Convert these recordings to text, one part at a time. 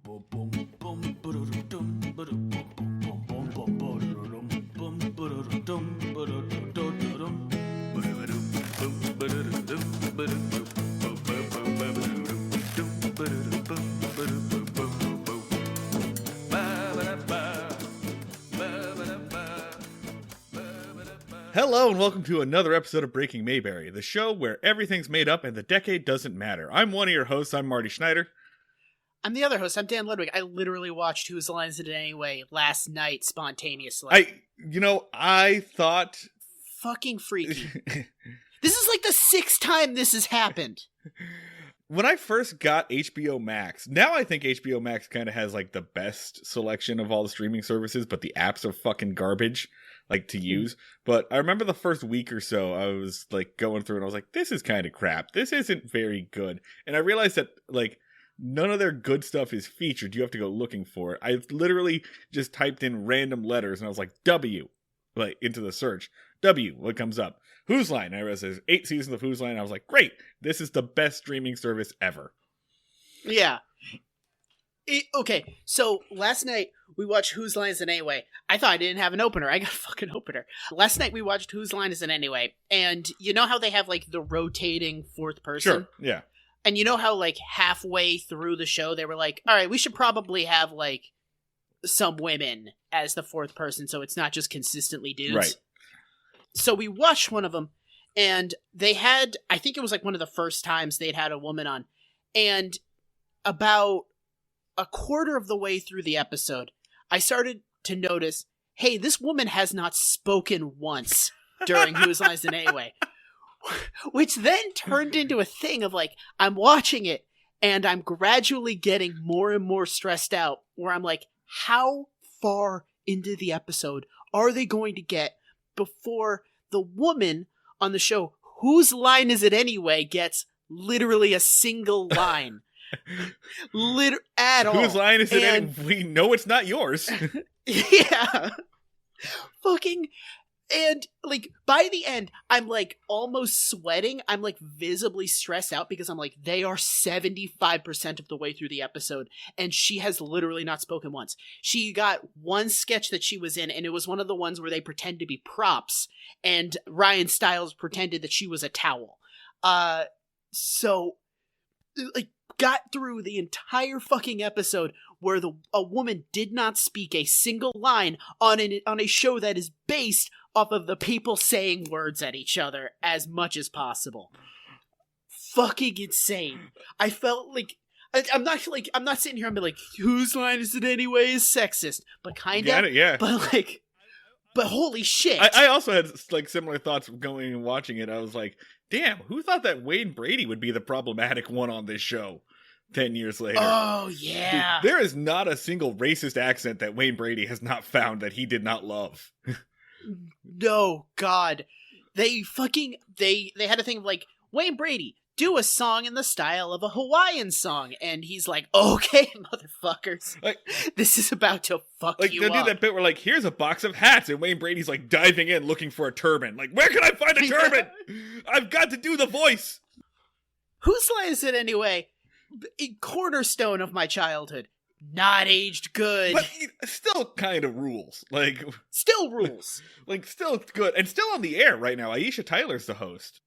Hello and welcome to another episode of Breaking Mayberry, the show where everything's made up and the decade doesn't matter. I'm one of your hosts, I'm Marty Schneider. I'm the other host, I'm Dan Ludwig. I literally watched Whose Line Is It Anyway last night spontaneously. I thought... Fucking freaky. This is like the sixth time this has happened. When I first got HBO Max, now I think HBO Max kind of has like the best selection of all the streaming services, but the apps are fucking garbage. Like to use, but I remember the first week or so I was like going through and I was like, this is kind of crap. This isn't very good. And I realized that like none of their good stuff is featured. You have to go looking for it. I literally just typed in random letters and I was like, W, like into the search. W, what comes up? Whose Line? And I realized there's 8 seasons of Whose Line. And I was like, great. This is the best streaming service ever. Yeah. Okay, so last night we watched Whose Line Is It Anyway. I thought I didn't have an opener. I got a fucking opener. Last night we watched Whose Line Is It Anyway, and you know how they have like the rotating fourth person? Sure, yeah. And you know how like halfway through the show they were like, all right, we should probably have like some women as the fourth person so it's not just consistently dudes. Right. So we watched one of them, and they had, I think it was like one of the first times they'd had a woman on, and about a quarter of the way through the episode, I started to notice, hey, this woman has not spoken once during Whose Line Is It Anyway? Which then turned into a thing of like, I'm watching it and I'm gradually getting more and more stressed out where I'm like, how far into the episode are they going to get before the woman on the show, Whose Line Is It Anyway, gets literally a single line? At all. Whose line is it? And we know it's not yours. Yeah. Fucking. And like by the end, I'm like almost sweating. I'm like visibly stressed out because I'm like, they are 75% of the way through the episode and she has literally not spoken once. She got one sketch that she was in, and it was one of the ones where they pretend to be props and Ryan Stiles pretended that she was a towel. So like got through the entire fucking episode where a woman did not speak a single line on a show that is based off of the people saying words at each other as much as possible. Fucking insane. I felt like I'm not sitting here and be like, whose line is it anyway is sexist, but kind of, yeah. But holy shit. I also had like similar thoughts going and watching it. I was like, damn, who thought that Wayne Brady would be the problematic one on this show 10 years later? Oh, yeah. Dude, there is not a single racist accent that Wayne Brady has not found that he did not love. No, God. They had a thing of like, Wayne Brady, do a song in the style of a Hawaiian song. And he's like, okay, motherfuckers. Like, this is about to fuck you up. Like, they'll do that bit where, like, here's a box of hats, and Wayne Brady's, like, diving in looking for a turban. Like, where can I find a turban? I've got to do the voice. Whose line is it anyway? A cornerstone of my childhood. Not aged good. But still kind of rules. Like, still rules. Like, still good. And still on the air right now. Aisha Tyler's the host.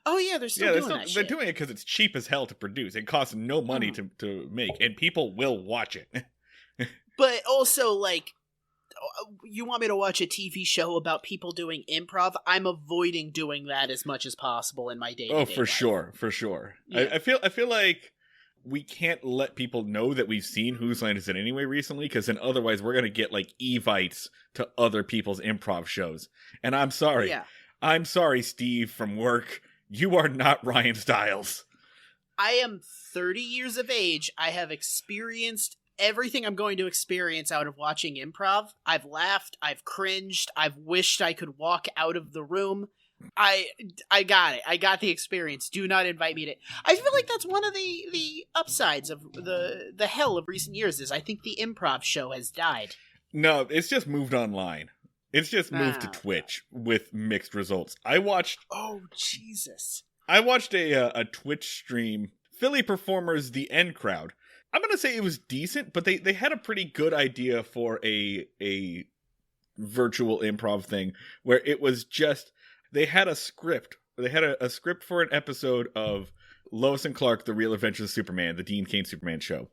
Oh, yeah, they're still doing that shit. They're doing it because it's cheap as hell to produce. It costs no money to make, and people will watch it. But also, like, you want me to watch a TV show about people doing improv? I'm avoiding doing that as much as possible in my day-to-day life. For sure. Yeah. I feel like we can't let people know that we've seen Whose Line Is It Anyway recently, because then otherwise we're going to get, like, evites to other people's improv shows. And I'm sorry. Yeah. I'm sorry, Steve, from work. You are not Ryan Stiles. I am 30 years of age. I have experienced everything I'm going to experience out of watching improv. I've laughed. I've cringed. I've wished I could walk out of the room. I got it. I got the experience. Do not invite me to... I feel like that's one of the upsides of the hell of recent years is I think the improv show has died. No, it's just moved online. It's just moved to Twitch with mixed results. I watched... Oh, Jesus. I watched a Twitch stream Philly performers, the end crowd. I'm going to say it was decent, but they had a pretty good idea for a virtual improv thing where it was just, they had a script. They had a script for an episode of Lois and Clark, The Real Adventures of Superman, the Dean Cain Superman show.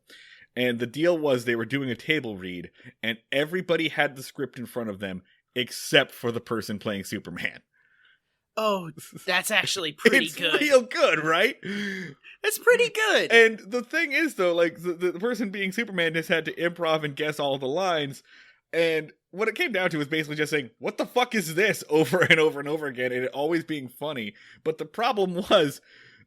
And the deal was they were doing a table read, and everybody had the script in front of them except for the person playing Superman. Oh, that's actually pretty good. It's real good, right? That's pretty good. And the thing is, though, like, the person being Superman just had to improv and guess all the lines. And what it came down to was basically just saying, what the fuck is this? Over and over and over again. And it always being funny. But the problem was,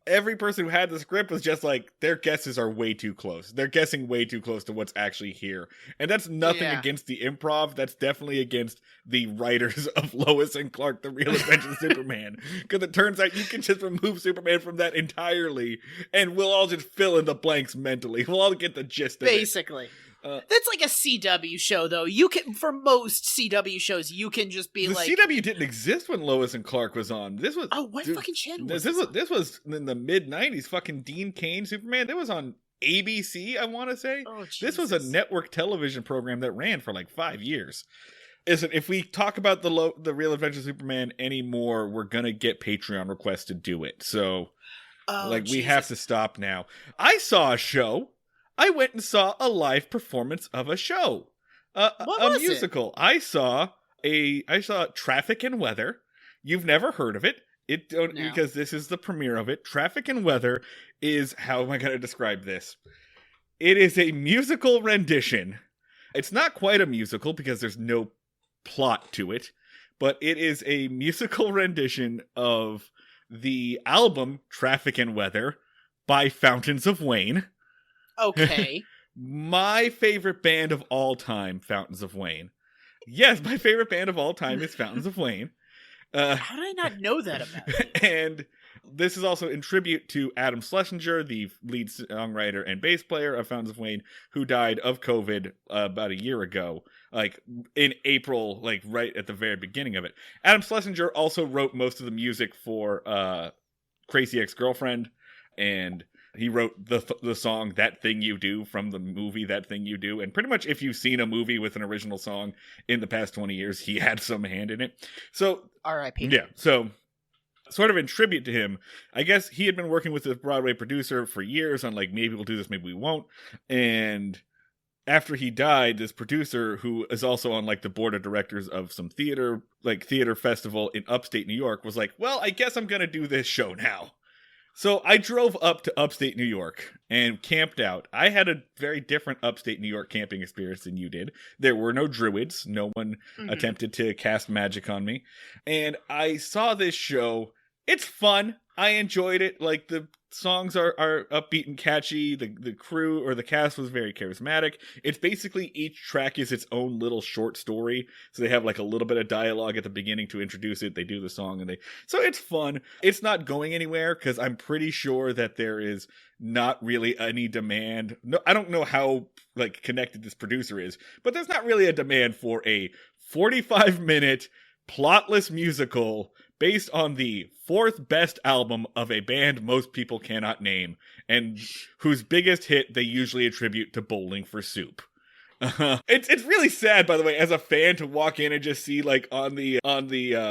every person who had the script was just like, their guesses are way too close. They're guessing way too close to what's actually here. And that's nothing against the improv. That's definitely against the writers of Lois and Clark, The Real Adventures of Superman. Because it turns out you can just remove Superman from that entirely, and we'll all just fill in the blanks mentally. We'll all get the gist of it. Basically. That's like a CW show, though. You can, for most CW shows, you can just be the like... CW didn't exist when Lois and Clark was on. This was... Oh, what fucking channel was this? This was in the mid-90s. Fucking Dean Cain Superman. That was on ABC, I want to say. Oh, Jesus. This was a network television program that ran for like 5 years. Listen, if we talk about the Real Adventures of Superman anymore, we're going to get Patreon requests to do it. So, we have to stop now. I saw a show. I went and saw a live performance of a show, a musical. I saw Traffic and Weather. You've never heard of it, because this is the premiere of it. Traffic and Weather is, how am I going to describe this? It is a musical rendition. It's not quite a musical because there's no plot to it, but it is a musical rendition of the album Traffic and Weather by Fountains of Wayne. Okay. My favorite band of all time, Fountains of Wayne. Yes, my favorite band of all time is Fountains of Wayne. How did I not know that about it? And this is also in tribute to Adam Schlesinger, the lead songwriter and bass player of Fountains of Wayne, who died of COVID about a year ago, like in April, like right at the very beginning of it. Adam Schlesinger also wrote most of the music for Crazy Ex-Girlfriend, and he wrote the song That Thing You Do from the movie That Thing You Do. And pretty much if you've seen a movie with an original song in the past 20 years, he had some hand in it. So, R.I.P. Yeah, so sort of in tribute to him, I guess he had been working with this Broadway producer for years on like, maybe we'll do this, maybe we won't. And after he died, this producer, who is also on like the board of directors of some theater festival in upstate New York, was like, well, I guess I'm going to do this show now. So I drove up to upstate New York and camped out. I had a very different upstate New York camping experience than you did. There were no druids. No one attempted to cast magic on me. And I saw this show. It's fun. I enjoyed it. Like, the songs are upbeat and catchy. The crew or the cast was very charismatic. It's basically each track is its own little short story. So they have like a little bit of dialogue at the beginning to introduce it. They do the song so it's fun. It's not going anywhere because I'm pretty sure that there is not really any demand. No, I don't know how like connected this producer is, but there's not really a demand for a 45-minute plotless musical based on the fourth best album of a band most people cannot name, and whose biggest hit they usually attribute to Bowling for Soup. It's really sad, by the way, as a fan to walk in and just see like on the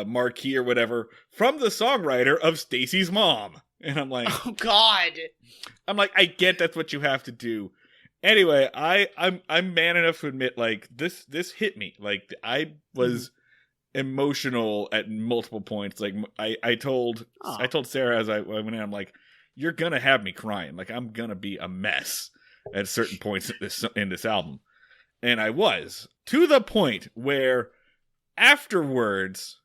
marquee or whatever, from the songwriter of Stacy's Mom, and I'm like, oh God! I'm like, I get that's what you have to do. Anyway, I'm man enough to admit, like, this hit me. Like, I was emotional at multiple points. Like, I told Sarah as I went in, I'm like, you're gonna have me crying. Like, I'm gonna be a mess at certain points in this album. And I was, to the point where afterwards,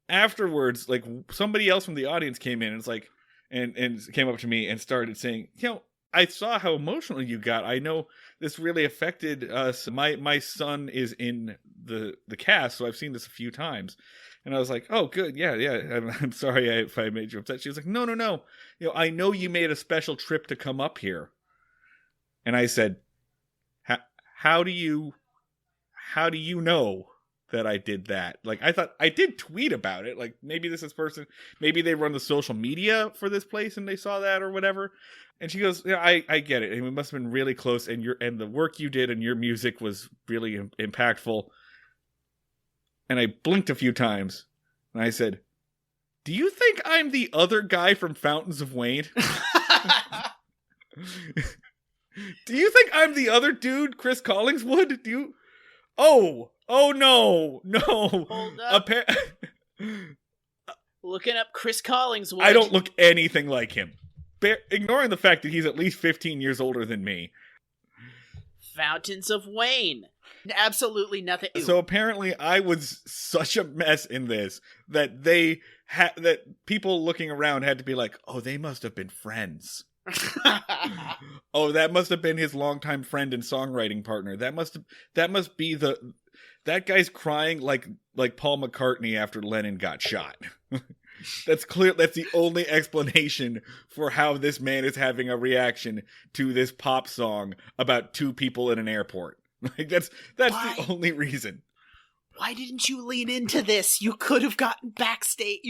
like, somebody else from the audience came in and it's like, and came up to me and started saying, I saw how emotional you got. I know this really affected us. My son is in the cast, so I've seen this a few times. And I was like, oh, good. Yeah. I'm sorry if I made you upset. She was like, no. I know you made a special trip to come up here. And I said, how do you know? that I did that. Like, I thought I did tweet about it. Like, maybe maybe they run the social media for this place and they saw that or whatever. And she goes, yeah, I get it. And it must have been really close. And the work you did and your music was really impactful. And I blinked a few times and I said, do you think I'm the other guy from Fountains of Wayne? Do you think I'm the other dude, Chris Collingswood? Do you? Oh no. Hold up. Looking up Chris Collingswood. I don't look anything like him. Ignoring the fact that he's at least 15 years older than me. Fountains of Wayne. Absolutely nothing. So apparently I was such a mess in this that that people looking around had to be like, oh, they must have been friends. Oh, that must have been his longtime friend and songwriting partner. That must be that guy's crying like Paul McCartney after Lennon got shot. That's clear. That's the only explanation for how this man is having a reaction to this pop song about two people in an airport. Like that's the only reason. Why didn't you lean into this? You could have gotten backstage.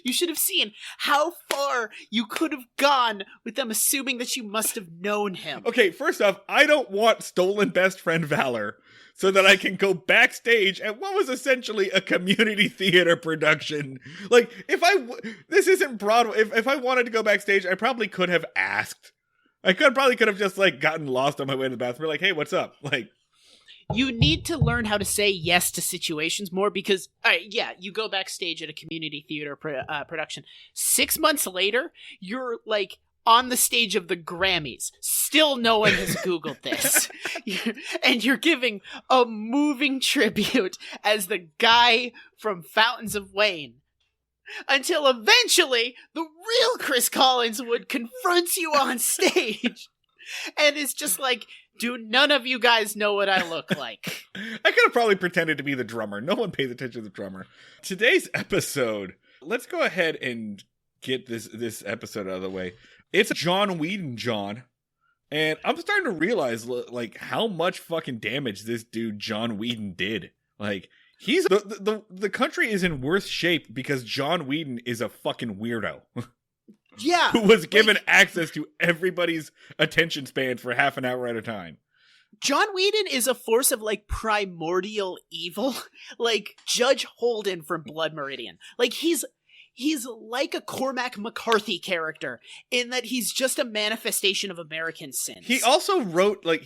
You should have seen how far you could have gone with them assuming that you must have known him. Okay, first off, I don't want stolen best friend valor so that I can go backstage at what was essentially a community theater production. Like, this isn't Broadway. If I wanted to go backstage, I probably could have asked. I probably could have just, like, gotten lost on my way to the bathroom. Like, hey, what's up? Like, you need to learn how to say yes to situations more because, you go backstage at a community theater production. 6 months later, you're, like, on the stage of the Grammys. Still no one has Googled this. And you're giving a moving tribute as the guy from Fountains of Wayne. Until eventually, the real Chris Collingswood confronts you on stage. And it's just like, do none of you guys know what I look like? I could have probably pretended to be the drummer. No one pays attention to the drummer. Today's episode, let's go ahead and get this episode out of the way. It's John Whedon, John. And I'm starting to realize, like, how much fucking damage this dude, John Whedon, did. Like, he's the country is in worse shape because John Whedon is a fucking weirdo. Yeah. Who was given access to everybody's attention span for half an hour at a time. John Whedon is a force of, like, primordial evil. Like, Judge Holden from Blood Meridian. Like, he's like a Cormac McCarthy character in that he's just a manifestation of American sins. He also wrote a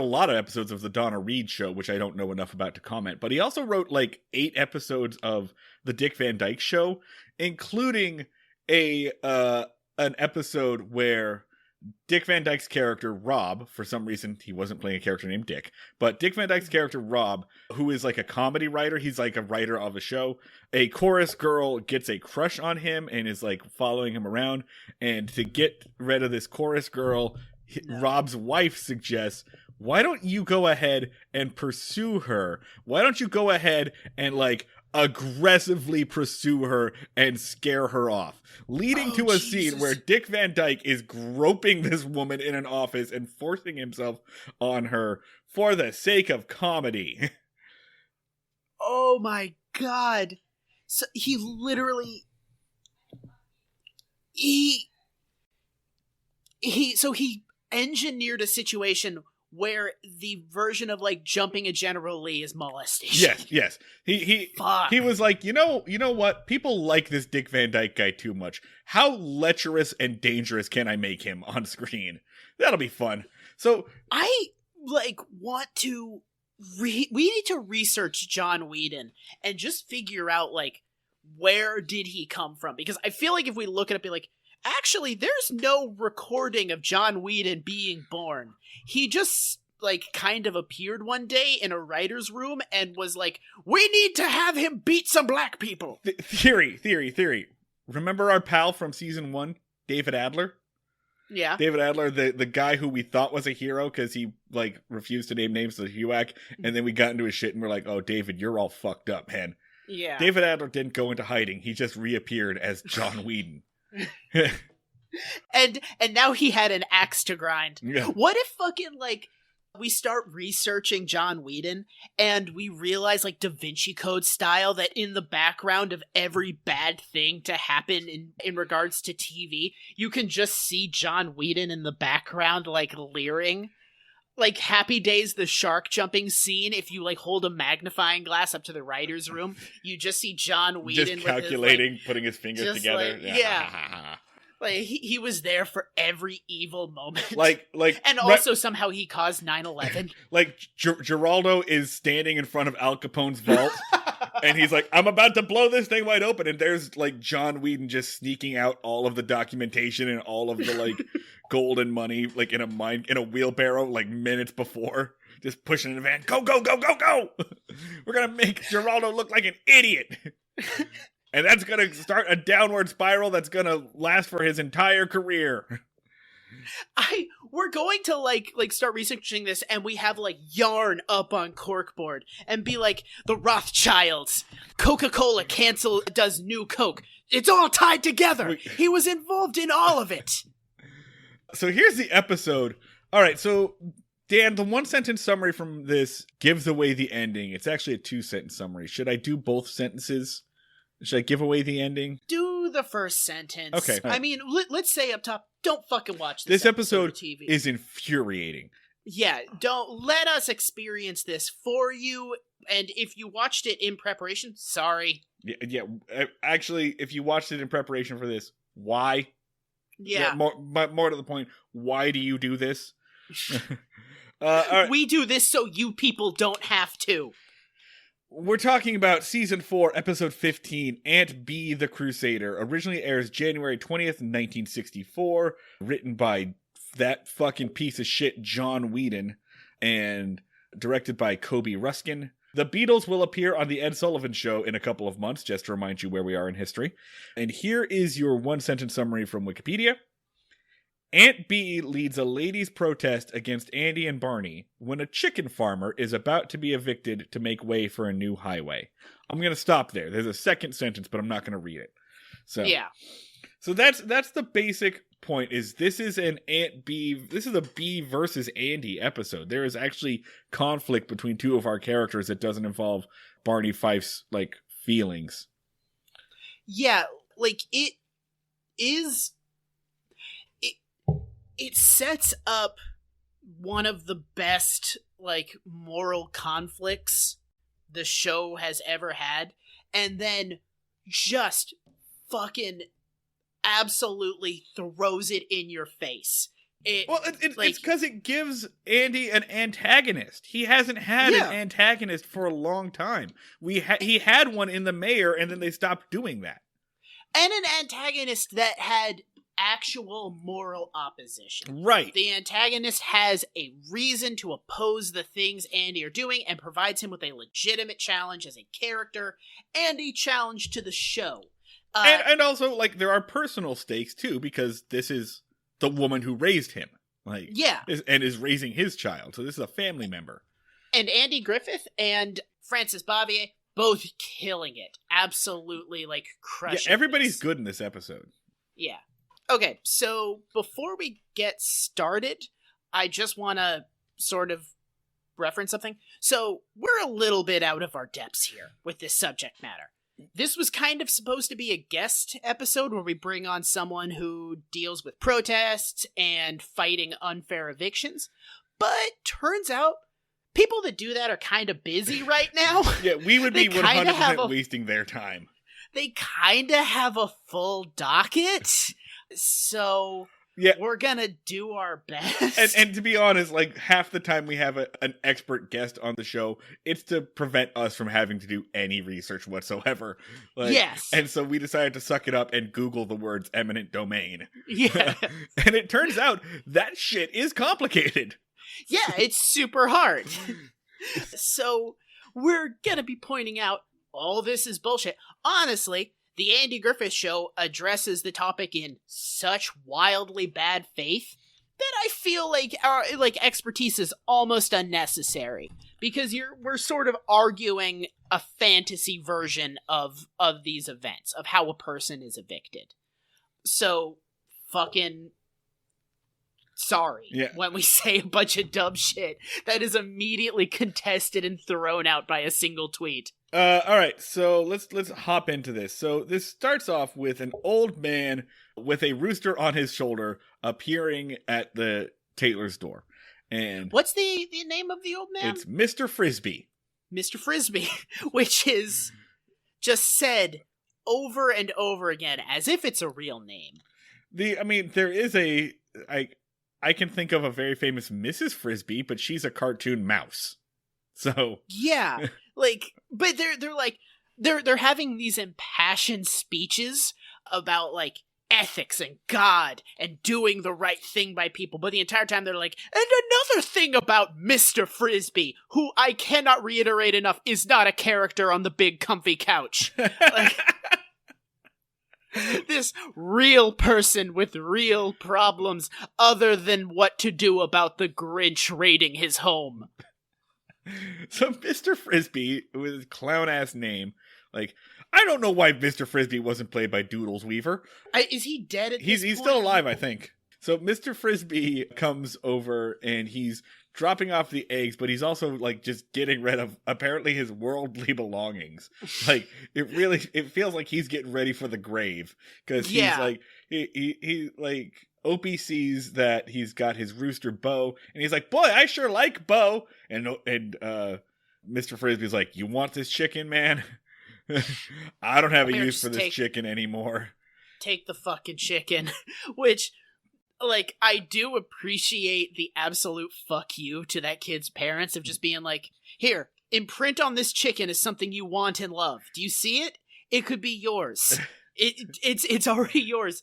lot of episodes of the Donna Reed show, which I don't know enough about to comment, but he also wrote like 8 episodes of the Dick Van Dyke Show, including an episode where Dick Van Dyke's character, Rob, for some reason, he wasn't playing a character named Dick, but Dick Van Dyke's character, Rob, who is like a comedy writer, he's like a writer of a show, a chorus girl gets a crush on him and is like following him around, and to get rid of this chorus girl, Rob's wife suggests, why don't you go ahead and pursue her? Why don't you go ahead and like aggressively pursue her and scare her off, leading to a scene where Dick Van Dyke is groping this woman in an office and forcing himself on her for the sake of comedy. Oh my god. So he literally he engineered a situation where the version of like jumping a General Lee is molestation. Yes. He was like, you know what? People like this Dick Van Dyke guy too much. How lecherous and dangerous can I make him on screen? That'll be fun. So I like want to we need to research John Whedon and just figure out like where did he come from? Because I feel like if we look it up, be like, actually, there's no recording of John Whedon being born. He just, like, kind of appeared one day in a writer's room and was like, we need to have him beat some black people. Theory. Remember our pal from season 1, David Adler? Yeah. David Adler, the guy who we thought was a hero because he, like, refused to name names to the HUAC, and then we got into his shit and we're like, oh, David, you're all fucked up, man. Yeah. David Adler didn't go into hiding. He just reappeared as John Whedon. and now he had an axe to grind. Yeah. What if fucking like We start researching John Whedon, and we realize, like, Da Vinci Code style, that in the background of every bad thing to happen in regards to TV, you can just see John Whedon in the background, like, leering. Like, Happy Days, the shark jumping scene, if you, like, hold a magnifying glass up to the writer's room, you just see John Whedon just calculating, with his, like, putting his fingers together. Like, yeah. Like, he was there for every evil moment. Like, and also somehow he caused 9/11. Like, Geraldo is standing in front of Al Capone's vault, and he's like, I'm about to blow this thing wide open, and there's, like, John Whedon just sneaking out all of the documentation and all of the, like, gold and money, like, in a wheelbarrow, like, minutes before. Just pushing in a van. Go, go, go, go, go! We're gonna make Geraldo look like an idiot! And that's going to start a downward spiral that's going to last for his entire career. We're going to like start researching this, and we have like yarn up on corkboard and be like, the Rothschilds, Coca-Cola does new Coke. It's all tied together. He was involved in all of it. So here's the episode. All right, so Dan, the one sentence summary from this gives away the ending. It's actually a 2-sentence summary. Should I do both sentences? Should I give away the ending? Do the first sentence. Okay. I mean, let's say up top, don't fucking watch this episode of TV. Is infuriating. Yeah, don't let us experience this for you. And if you watched it in preparation, sorry. Yeah. Actually, if you watched it in preparation for this, why? Yeah. More to the point, why do you do this? Right. We do this so you people don't have to. We're talking about Season 4, Episode 15, Aunt Bee the Crusader. Originally airs January 20th, 1964. Written by that fucking piece of shit John Whedon. And directed by Kobe Ruskin. The Beatles will appear on The Ed Sullivan Show in a couple of months, just to remind you where we are in history. And here is your one-sentence summary from Wikipedia. Aunt Bee leads a ladies' protest against Andy and Barney when a chicken farmer is about to be evicted to make way for a new highway. I'm going to stop there. There's a second sentence, but I'm not going to read it. So yeah. So that's the basic point. Is this is an Aunt Bee. This is a Bee versus Andy episode. There is actually conflict between two of our characters that doesn't involve Barney Fife's like feelings. Yeah, like it is. It sets up one of the best, like, moral conflicts the show has ever had, and then just fucking absolutely throws it in your face. It's because it gives Andy an antagonist. He hasn't had an antagonist for a long time. He had one in the mayor, and then they stopped doing that. And an antagonist that had actual moral opposition. Right. The antagonist has a reason to oppose the things Andy are doing and provides him with a legitimate challenge as a character and a challenge to the show. And also, like, there are personal stakes, too, because this is the woman who raised him. Like, and is raising his child. So this is a family member. And Andy Griffith and Frances Bavier both killing it. Absolutely, like, crushing. Yeah, everybody's good in this episode. Yeah. Okay, so before we get started, I just want to sort of reference something. So we're a little bit out of our depths here with this subject matter. This was kind of supposed to be a guest episode where we bring on someone who deals with protests and fighting unfair evictions, but turns out people that do that are kind of busy right now. Yeah, we would be 100% wasting their time. They kind of have a full docket. So we're gonna do our best. And to be honest, like half the time we have an expert guest on the show, it's to prevent us from having to do any research whatsoever. Like, yes. And so we decided to suck it up and Google the words eminent domain. Yeah. And it turns out that shit is complicated. Yeah, it's super hard. So we're gonna be pointing out all this is bullshit. Honestly, the Andy Griffith Show addresses the topic in such wildly bad faith that I feel like our expertise is almost unnecessary because we're sort of arguing a fantasy version of these events, of how a person is evicted. So fucking sorry. Yeah. When we say a bunch of dumb shit, that is immediately contested and thrown out by a single tweet. All right, so let's hop into this. So this starts off with an old man with a rooster on his shoulder appearing at the Taylor's door. And what's the name of the old man? It's Mr. Frisbee. Mr. Frisbee, which is just said over and over again as if it's a real name. There is I can think of a very famous Mrs. Frisbee, but she's a cartoon mouse. So yeah, but they're having these impassioned speeches about like ethics and God and doing the right thing by people, but the entire time they're like, and another thing about Mr. Frisbee, who I cannot reiterate enough is not a character on the big comfy couch. Like, this real person with real problems other than what to do about the Grinch raiding his home. So Mr. Frisbee, with his clown-ass name, like, I don't know why Mr. Frisbee wasn't played by Doodles Weaver. Is he dead at this point? He's still alive, I think. So Mr. Frisbee comes over and he's dropping off the eggs, but he's also like just getting rid of apparently his worldly belongings. Like it feels like he's getting ready for the grave because he's like he like Opie sees that he's got his rooster Bo, and he's like, "Boy, I sure like Bo." And Mr. Frisbee's like, "You want this chicken, man? I don't have a use for this chicken anymore. Take the fucking chicken." Which, like, I do appreciate the absolute fuck you to that kid's parents of just being like, "Here, imprint on this chicken as something you want and love. Do you see it? It could be yours. It's already yours.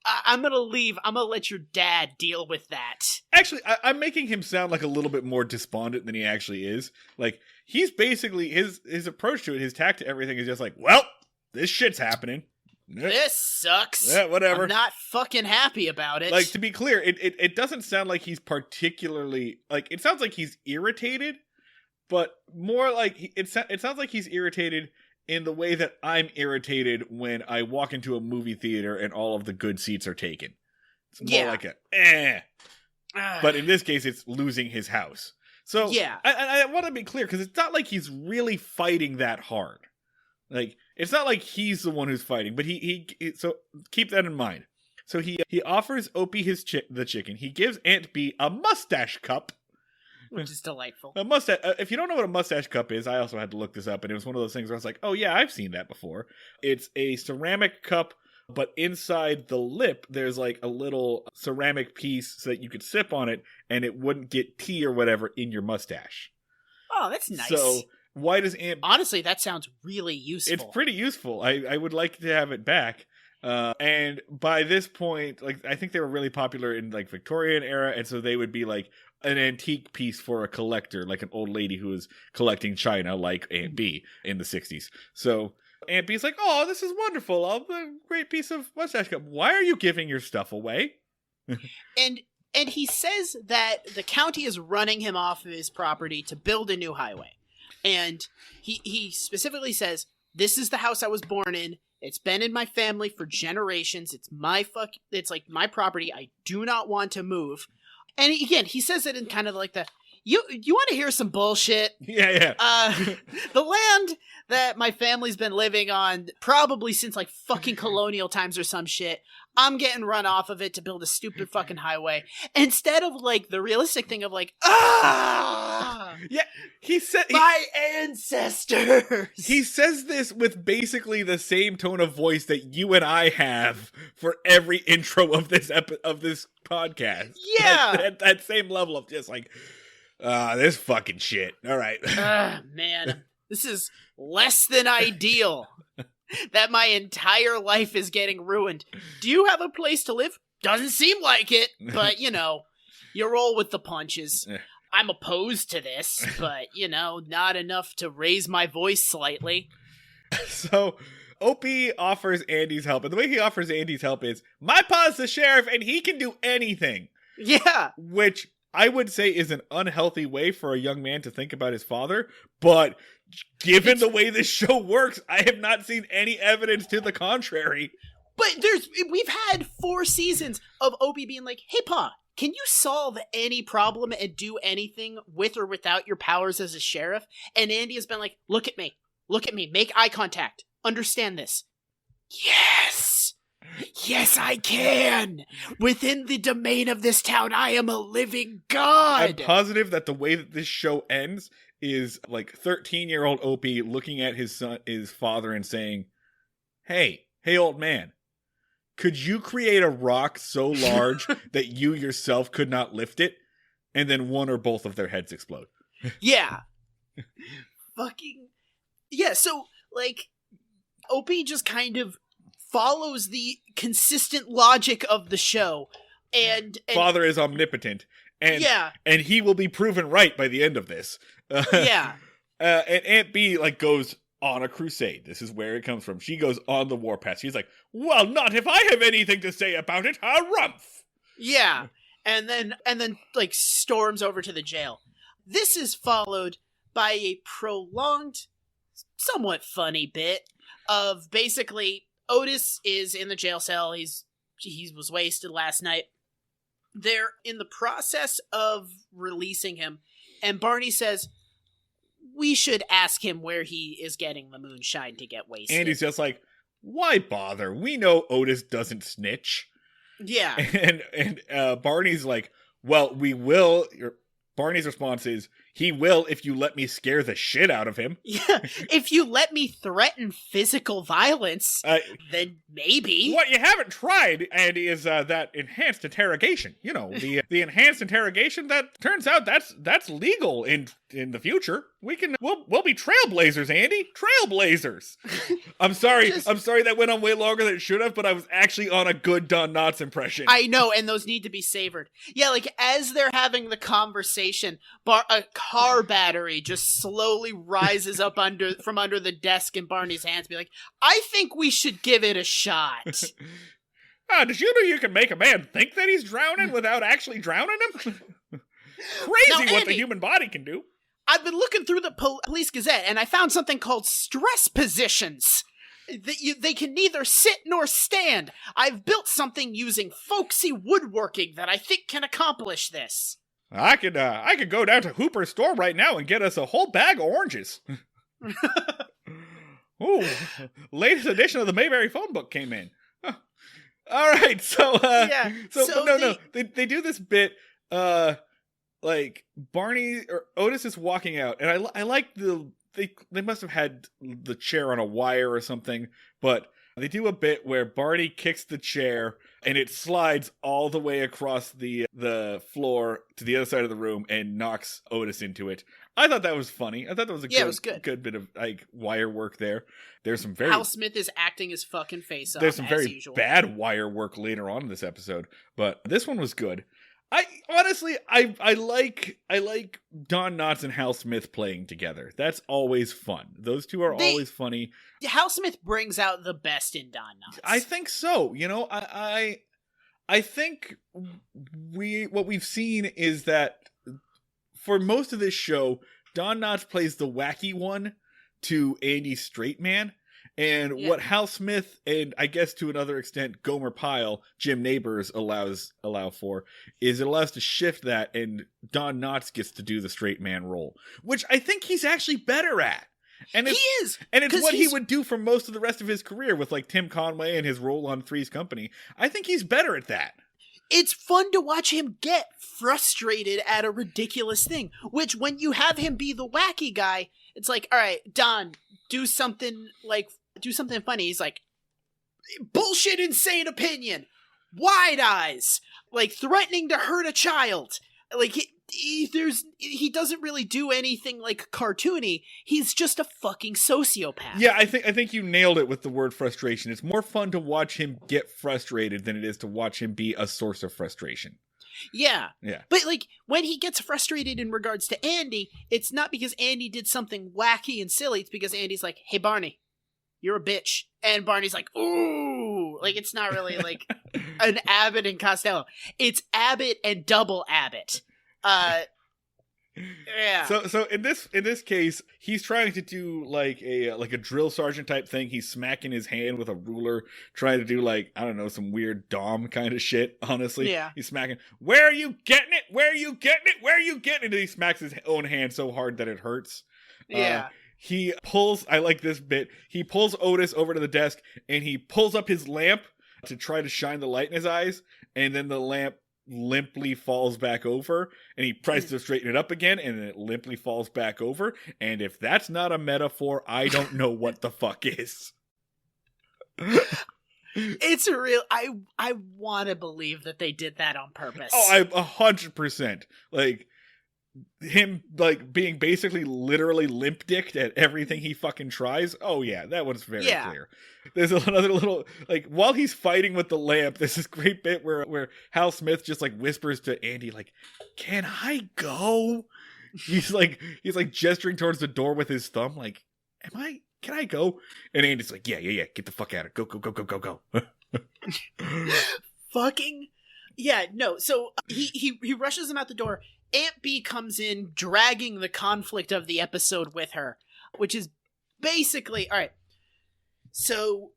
I'm gonna leave. I'm gonna let your dad deal with that." Actually, I'm making him sound like a little bit more despondent than he actually is. Like, he's basically, his approach to it, his tact to everything is just like, well, this shit's happening. This sucks. Yeah, whatever. I'm not fucking happy about it. Like, to be clear, it doesn't sound like he's particularly, like, it sounds like he's irritated, but more like, it sounds like he's irritated in the way that I'm irritated when I walk into a movie theater and all of the good seats are taken. It's more like a, But in this case, it's losing his house. So, yeah. I want to be clear, because it's not like he's really fighting that hard. Like, it's not like he's the one who's fighting, but so keep that in mind. So he offers Opie the chicken. He gives Aunt Bee a mustache cup. Which is delightful. A mustache. If you don't know what a mustache cup is, I also had to look this up, and it was one of those things where I was like, oh yeah, I've seen that before. It's a ceramic cup, but inside the lip, there's like a little ceramic piece so that you could sip on it, and it wouldn't get tea or whatever in your mustache. Oh, that's nice. So why does Aunt... Honestly, that sounds really useful. It's pretty useful. I would like to have it back. And by this point, like, I think they were really popular in like Victorian era, and so they would be like an antique piece for a collector, like an old lady who was collecting china, like Aunt Bee in the 60s. So Aunt Bee's like, "Oh, this is wonderful! A great piece of mustache cup. Why are you giving your stuff away?" And he says that the county is running him off of his property to build a new highway. And he specifically says, "This is the house I was born in. It's been in my family for generations. It's like my property. I do not want to move." And he says it in kind of like you want to hear some bullshit? Yeah. The land that my family's been living on probably since like fucking colonial times or some shit, I'm getting run off of it to build a stupid fucking highway. Instead of like the realistic thing of like, yeah, he said my ancestors. He says this with basically the same tone of voice that you and I have for every intro of this podcast. Yeah, that same level of just like, this fucking shit. All right, man, this is less than ideal. That my entire life is getting ruined. Do you have a place to live? Doesn't seem like it, but you roll with the punches. I'm opposed to this, but not enough to raise my voice slightly. So Opie offers Andy's help, and the way he offers Andy's help is, my pa's the sheriff and he can do anything. Yeah. Which I would say is an unhealthy way for a young man to think about his father, but given the way this show works, I have not seen any evidence to the contrary. But we've had 4 seasons of Opie being like, "Hey, Pa, can you solve any problem and do anything with or without your powers as a sheriff? And Andy has been like, look at me, make eye contact, understand this. Yes, I can. Within the domain of this town, I am a living god. I'm positive that the way that this show ends is like 13-year-old Opie looking at his father and saying, hey, old man, could you create a rock so large that you yourself could not lift it? And then one or both of their heads explode. Yeah. Fucking... Yeah, so, like, Opie just kind of follows the consistent logic of the show. And Father is omnipotent. And he will be proven right by the end of this. Yeah. And Aunt B, like, goes on a crusade. This is where it comes from. She goes on the warpath. She's like, well, not if I have anything to say about it, harumph! Yeah. And then, like, storms over to the jail. This is followed by a prolonged, somewhat funny bit of basically Otis is in the jail cell. He was wasted last night. They're in the process of releasing him, and Barney says, we should ask him where he is getting the moonshine to get wasted. And he's just like, why bother? We know Otis doesn't snitch. Yeah. And Barney's like, well, we will. Barney's response is, he will if you let me scare the shit out of him. Yeah, if you let me threaten physical violence, then maybe. What you haven't tried, Andy, is that enhanced interrogation. You know, the enhanced interrogation that turns out that's legal in the future. We'll be trailblazers, Andy. Trailblazers. I'm sorry that went on way longer than it should have, but I was actually on a good Don Knotts impression. I know, and those need to be savored. Yeah, like as they're having the conversation, a car battery just slowly rises up from under the desk in Barney's hands, be like, I think we should give it a shot. Did you know you can make a man think that he's drowning without actually drowning him? Crazy now, what Andy, the human body can do. I've been looking through the Police Gazette, and I found something called stress positions. They can neither sit nor stand. I've built something using folksy woodworking that I think can accomplish this. I could go down to Hooper's store right now and get us a whole bag of oranges. Ooh, latest edition of the Mayberry phone book came in. Huh. All right, they do this bit. Like Barney or Otis is walking out, and I like they must have had the chair on a wire or something, but they do a bit where Barney kicks the chair and it slides all the way across the floor to the other side of the room and knocks Otis into it. I thought that was funny. I thought that was a good bit of like wire work there. There's some very Hal Smith is acting his fucking face off. There's some very usual. bad wire work later on in this episode, but this one was good. I honestly like Don Knotts and Hal Smith playing together. That's always fun. Those two are always funny. Hal Smith brings out the best in Don Knotts. I think so. You know, I think what we've seen is that for most of this show, Don Knotts plays the wacky one to Andy's straight man. And what Hal Smith and I guess to another extent Gomer Pyle, Jim Neighbors allow for is it allows to shift that, and Don Knotts gets to do the straight man role, which I think he's actually better at. And it's what he would do for most of the rest of his career with like Tim Conway and his role on Three's Company. I think he's better at that. It's fun to watch him get frustrated at a ridiculous thing, which when you have him be the wacky guy, it's like, all right, Don, do something funny. He's like, bullshit, insane opinion, wide eyes, like threatening to hurt a child. Like he doesn't really do anything like cartoony. He's just a fucking sociopath. Yeah, I think you nailed it with the word frustration. It's more fun to watch him get frustrated than it is to watch him be a source of frustration. Yeah. Yeah. But like when he gets frustrated in regards to Andy, it's not because Andy did something wacky and silly. It's because Andy's like, hey, Barney, you're a bitch. And Barney's like, ooh. Like, it's not really like an Abbott and Costello. It's Abbott and double Abbott. Yeah. So in this case, he's trying to do like a drill sergeant type thing. He's smacking his hand with a ruler, trying to do like, I don't know, some weird Dom kind of shit. Honestly, Yeah. He's smacking. Where are you getting it? Where are you getting it? Where are you getting it? And he smacks his own hand so hard that it hurts. Yeah. He pulls. I like this bit. He pulls Otis over to the desk and he pulls up his lamp to try to shine the light in his eyes, and then the lamp limply falls back over, and he tries to straighten it up again, and it limply falls back over. And if that's not a metaphor, I don't know what the fuck is. It's a real. I want to believe that they did that on purpose. Oh, I 100%. Like, him, like, being basically literally limp-dicked at everything he fucking tries. Oh, yeah, that one's very clear. There's another little, like, while he's fighting with the lamp, there's this great bit where Hal Smith just, like, whispers to Andy, like, can I go? He's like gesturing towards the door with his thumb, like, can I go? And Andy's like, yeah, get the fuck out of it. Go. Fucking, yeah, no, so he rushes him out the door. Aunt B comes in, dragging the conflict of the episode with her, which is basically, all right, so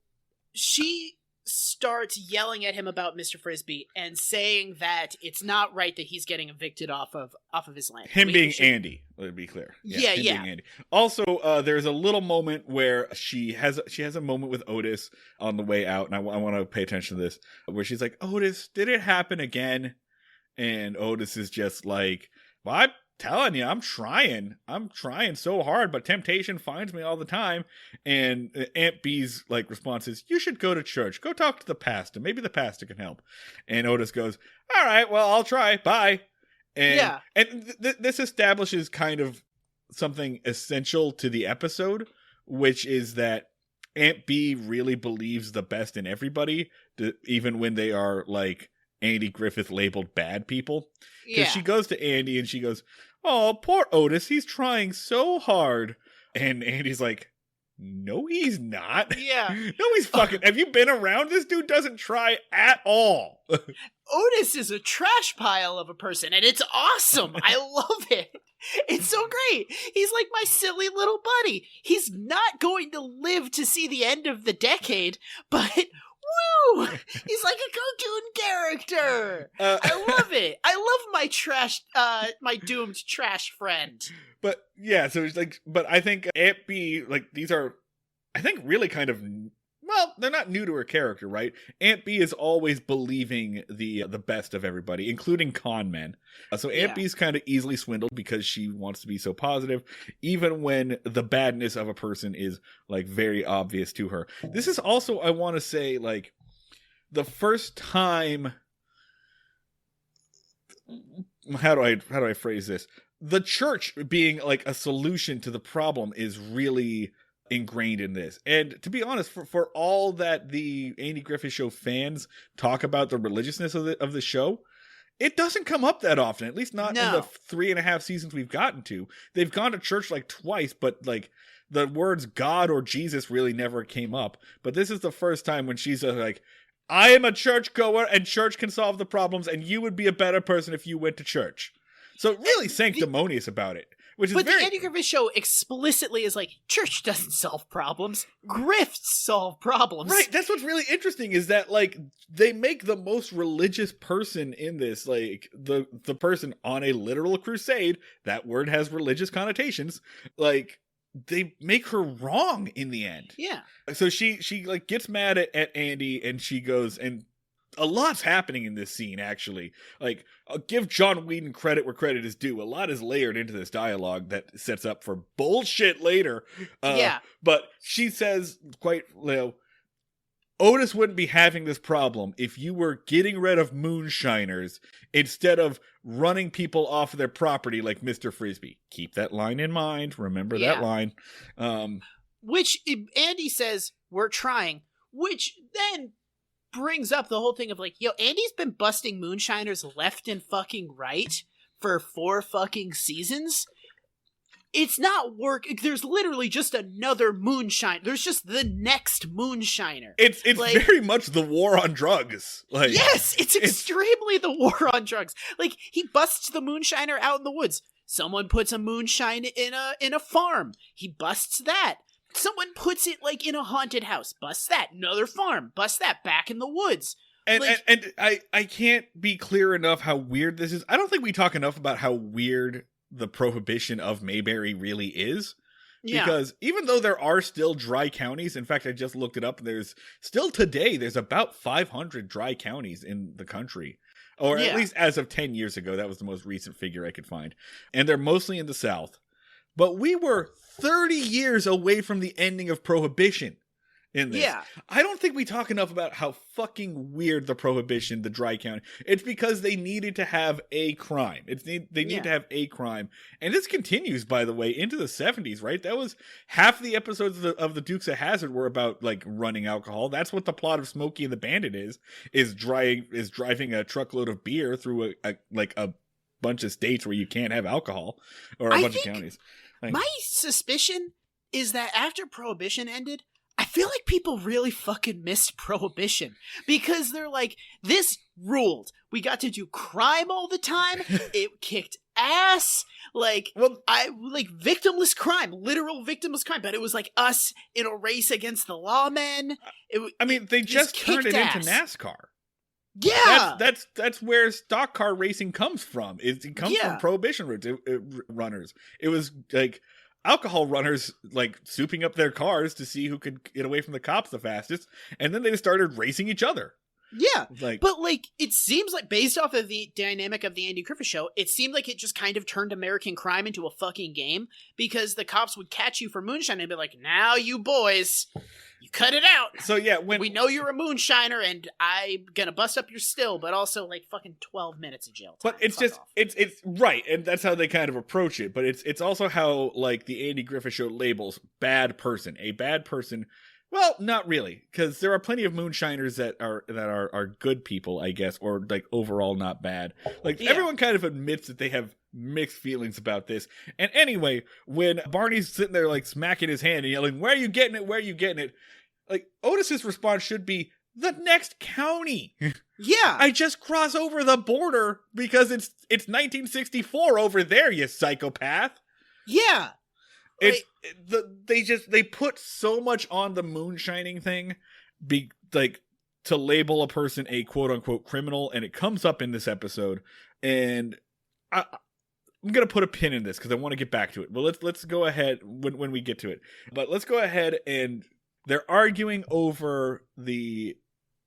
she starts yelling at him about Mr. Frisbee and saying that it's not right that he's getting evicted off of his land. Him being Andy, to be clear. Yeah. Being Andy. Also, there's a little moment where she has a moment with Otis on the way out, and I want to pay attention to this, where she's like, Otis, did it happen again? And Otis is just like, well, I'm telling you, I'm trying so hard, but temptation finds me all the time. And Aunt B's like response is, you should go to church, go talk to the pastor, maybe the pastor can help. And Otis goes, all right, well, I'll try, bye. And this establishes kind of something essential to the episode, which is that Aunt B really believes the best in everybody, even when they are like Andy Griffith labeled bad people. Because she goes to Andy and she goes, oh, poor Otis, he's trying so hard. And Andy's like, no, he's not. Yeah. No, he's fucking, have you been around? This dude doesn't try at all. Otis is a trash pile of a person, and it's awesome. I love it. It's so great. He's like my silly little buddy. He's not going to live to see the end of the decade, but woo! He's like a cartoon character. I love it. I love my doomed trash friend. But yeah, so it's like, but I think Aunt B, like, these are, I think, really kind of, well, they're not new to her character, right? Aunt B is always believing the best of everybody, including con men. So Aunt B's kind of easily swindled because she wants to be so positive, even when the badness of a person is like very obvious to her. This is also, I want to say, like, the first time. How do I phrase this? The church being like a solution to the problem is really ingrained in this. And to be honest, for all that the Andy Griffith Show fans talk about the religiousness of the show, it doesn't come up that often, at least not in the 3.5 seasons we've gotten to. They've gone to church like twice, but like the words God or Jesus really never came up. But this is the first time when she's like, I am a churchgoer and church can solve the problems and you would be a better person if you went to church. So really sanctimonious about it. But the Andy Griffith Show explicitly is like, church doesn't solve problems. Grifts solve problems. Right, that's what's really interesting is that, like, they make the most religious person in this, like, the person on a literal crusade, that word has religious connotations, like, they make her wrong in the end. Yeah. So she like, gets mad at Andy, and she goes, and a lot's happening in this scene, actually. Like, I'll give John Whedon credit where credit is due. A lot is layered into this dialogue that sets up for bullshit later. But she says, quite, Otis wouldn't be having this problem if you were getting rid of moonshiners instead of running people off their property like Mr. Frisbee. Keep that line in mind. Remember that line. Which Andy says, we're trying. Which then brings up the whole thing of like, Andy's been busting moonshiners left and fucking right for 4 fucking seasons. It's not work. There's literally just another moonshine. There's just the next moonshiner. It's like, very much the war on drugs. Like, yes, it's extremely the war on drugs. Like, he busts the moonshiner out in the woods. Someone puts a moonshine in a farm. He busts that. Someone puts it like in a haunted house. Busts that. Another farm. Busts that. Back in the woods. And I can't be clear enough how weird this is. I don't think we talk enough about how weird the prohibition of Mayberry really is. Yeah. Because even though there are still dry counties, in fact, I just looked it up, there's about 500 dry counties in the country. Or at least as of 10 years ago, that was the most recent figure I could find. And they're mostly in the South. But we were 30 years away from the ending of Prohibition in this. Yeah. I don't think we talk enough about how fucking weird the Prohibition, the dry county. It's because they needed to have a crime. They need to have a crime. And this continues, by the way, into the 70s, right? That was half the episodes of the Dukes of Hazzard were about like running alcohol. That's what the plot of Smokey and the Bandit is driving a truckload of beer through a bunch of states where you can't have alcohol, or a bunch of counties. My suspicion is that after Prohibition ended, I feel like people really fucking missed Prohibition, because they're like, this ruled. We got to do crime all the time. It kicked ass. Victimless crime, literal victimless crime, but it was like us in a race against the lawmen. They just turned it into NASCAR. Yeah, that's where stock car racing comes from. It comes from Prohibition runners. It was like alcohol runners like souping up their cars to see who could get away from the cops the fastest, and then they just started racing each other. Yeah, but it seems like, based off of the dynamic of the Andy Griffith Show, it seemed like it just kind of turned American crime into a fucking game, because the cops would catch you for moonshine and be like, now you boys, you cut it out. So yeah, we know you're a moonshiner and I'm gonna bust up your still, but also like fucking 12 minutes of jail time. But it's right, and that's how they kind of approach it. But it's also how like the Andy Griffith Show labels bad person. A bad person. Well, not really, because there are plenty of moonshiners that are good people, I guess, or like overall not bad. Everyone kind of admits that they have mixed feelings about this. And anyway, when Barney's sitting there like smacking his hand and yelling, "Where are you getting it? Where are you getting it?" Like, Otis's response should be, the next county. Yeah. I just cross over the border because it's 1964 over there, you psychopath. Yeah. They put so much on the moonshining thing, to label a person a quote unquote criminal, and it comes up in this episode, and I'm gonna put a pin in this because I want to get back to it. Well, let's go ahead when we get to it. But let's go ahead, and they're arguing over the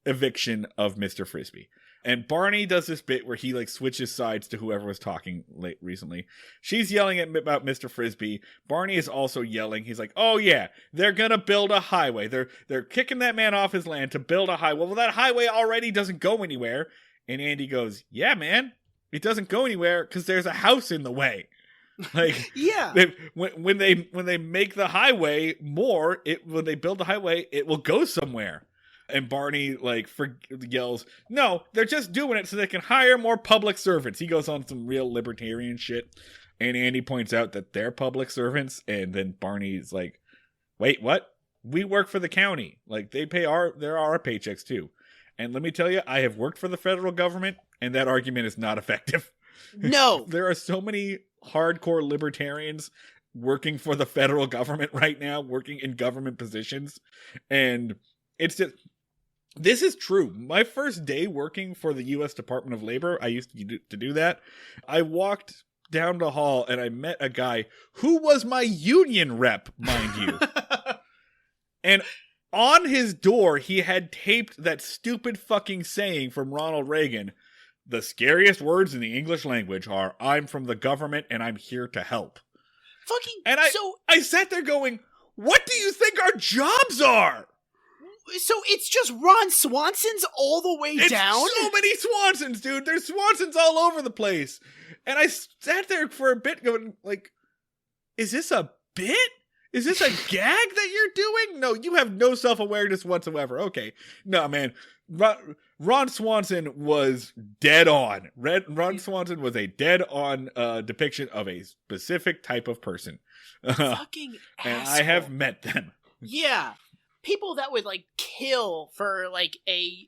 eviction of Mr. Frisbee. And Barney does this bit where he like switches sides to whoever was talking recently. She's yelling about Mr. Frisbee. Barney is also yelling. He's like, "Oh yeah, they're gonna build a highway. They're kicking that man off his land to build a highway. Well, that highway already doesn't go anywhere." And Andy goes, "Yeah, man, it doesn't go anywhere because there's a house in the way." Like, yeah, when they make the highway when they build the highway, it will go somewhere. And Barney yells, "No, they're just doing it so they can hire more public servants." He goes on some real libertarian shit, and Andy points out that they're public servants, and then Barney's like, "Wait, what? We work for the county. Like, they pay our paychecks too." And let me tell you, I have worked for the federal government, and that argument is not effective. No. There are so many hardcore libertarians working for the federal government right now, working in government positions, and it's just... This is true. My first day working for the U.S. Department of Labor, I used to do that. I walked down the hall and I met a guy who was my union rep, mind you. And on his door, he had taped that stupid fucking saying from Ronald Reagan. "The scariest words in the English language are, 'I'm from the government and I'm here to help.'" And I sat there going, what do you think our jobs are? So it's just Ron Swanson's all the way down? So many Swansons, dude. There's Swansons all over the place. And I sat there for a bit going, like, is this a bit? Is this a gag that you're doing? No, you have no self-awareness whatsoever. Okay. No, man. Ron Swanson was dead on. Ron Swanson was a dead-on depiction of a specific type of person. Fucking asshole. And I have met them. Yeah. people that would like kill for like a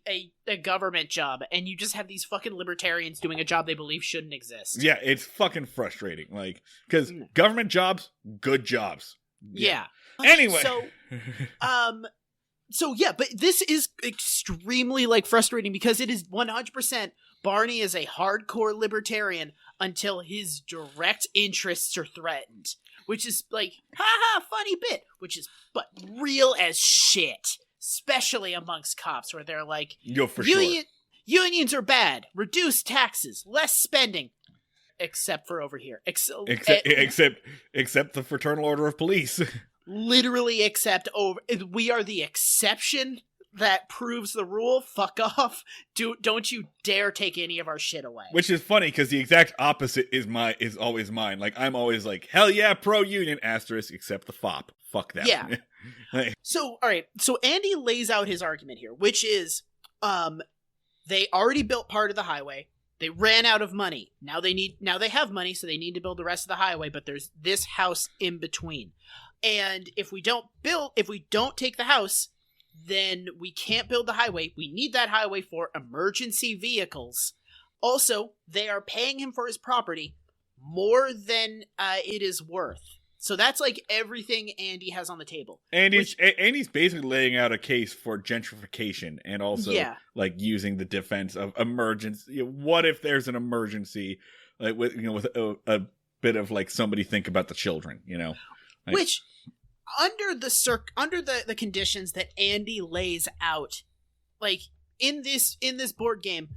government job, and you just have these fucking libertarians doing a job they believe shouldn't exist. Yeah, it's fucking frustrating. Like, because government jobs, good jobs. Yeah. Anyway. So yeah, but this is extremely like frustrating because it is 100% Barney is a hardcore libertarian until his direct interests are threatened, which is like, haha, funny bit, which is but real as shit, especially amongst cops where they're like, yo, for sure. Unions are bad, reduce taxes, less spending, except for over here, except the Fraternal Order of Police. Literally except over. We are the exception that proves the rule. Fuck off. Don't you dare take any of our shit away. Which is funny because the exact opposite is always mine. Like, I'm always like, hell yeah, pro-union, asterisk, except the FOP. Fuck that. Yeah. Like, so, all right. So Andy lays out his argument here, which is, they already built part of the highway. They ran out of money. Now they have money, so they need to build the rest of the highway, but there's this house in between. And if we don't take the house, then we can't build the highway. We need that highway for emergency vehicles. Also, they are paying him for his property more than it is worth. So that's like everything Andy has on the table. Andy's basically laying out a case for gentrification and also like using the defense of emergency. What if there's an emergency, like with a bit of like somebody think about the children, Like, which under the conditions that Andy lays out, like in this board game,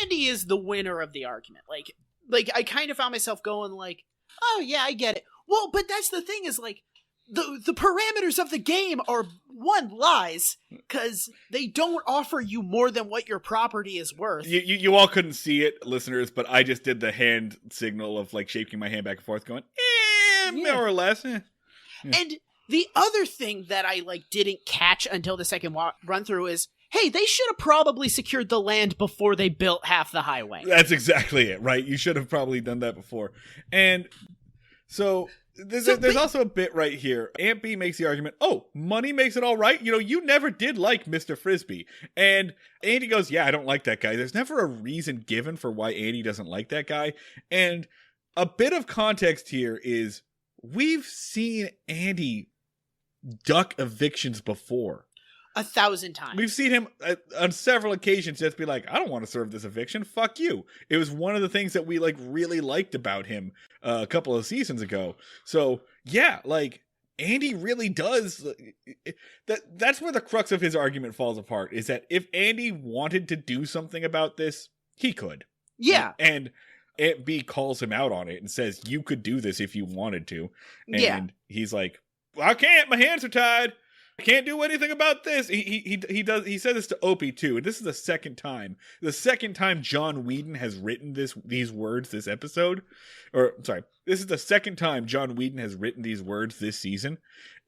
Andy is the winner of the argument. Like I kind of found myself going like, oh yeah, I get it. Well, but that's the thing is like the parameters of the game are lies because they don't offer you more than what your property is worth. You all couldn't see it, listeners, but I just did the hand signal of like shaking my hand back and forth, going, more or less. Yeah. And the other thing that I like didn't catch until the second run through is, hey, they should have probably secured the land before they built half the highway. That's exactly it, right? You should have probably done that before. And so there's also a bit right here. Aunt B makes the argument, oh, money makes it all right. You never did like Mr. Frisbee. And Andy goes, yeah, I don't like that guy. There's never a reason given for why Andy doesn't like that guy. And a bit of context here is we've seen Andy duck evictions before. 1,000 times. We've seen him on several occasions just be like, I don't want to serve this eviction. Fuck you. It was one of the things that we like really liked about him a couple of seasons ago. So yeah, like Andy really does. That's where the crux of his argument falls apart, is that if Andy wanted to do something about this, he could. Yeah. And Aunt B calls him out on it and says, you could do this if you wanted to. And he's like, well, I can't. My hands are tied. I can't do anything about this. He said this to Opie too, and this is the second time John Whedon has written these words this episode. Or sorry, this is the second time John Whedon has written these words this season.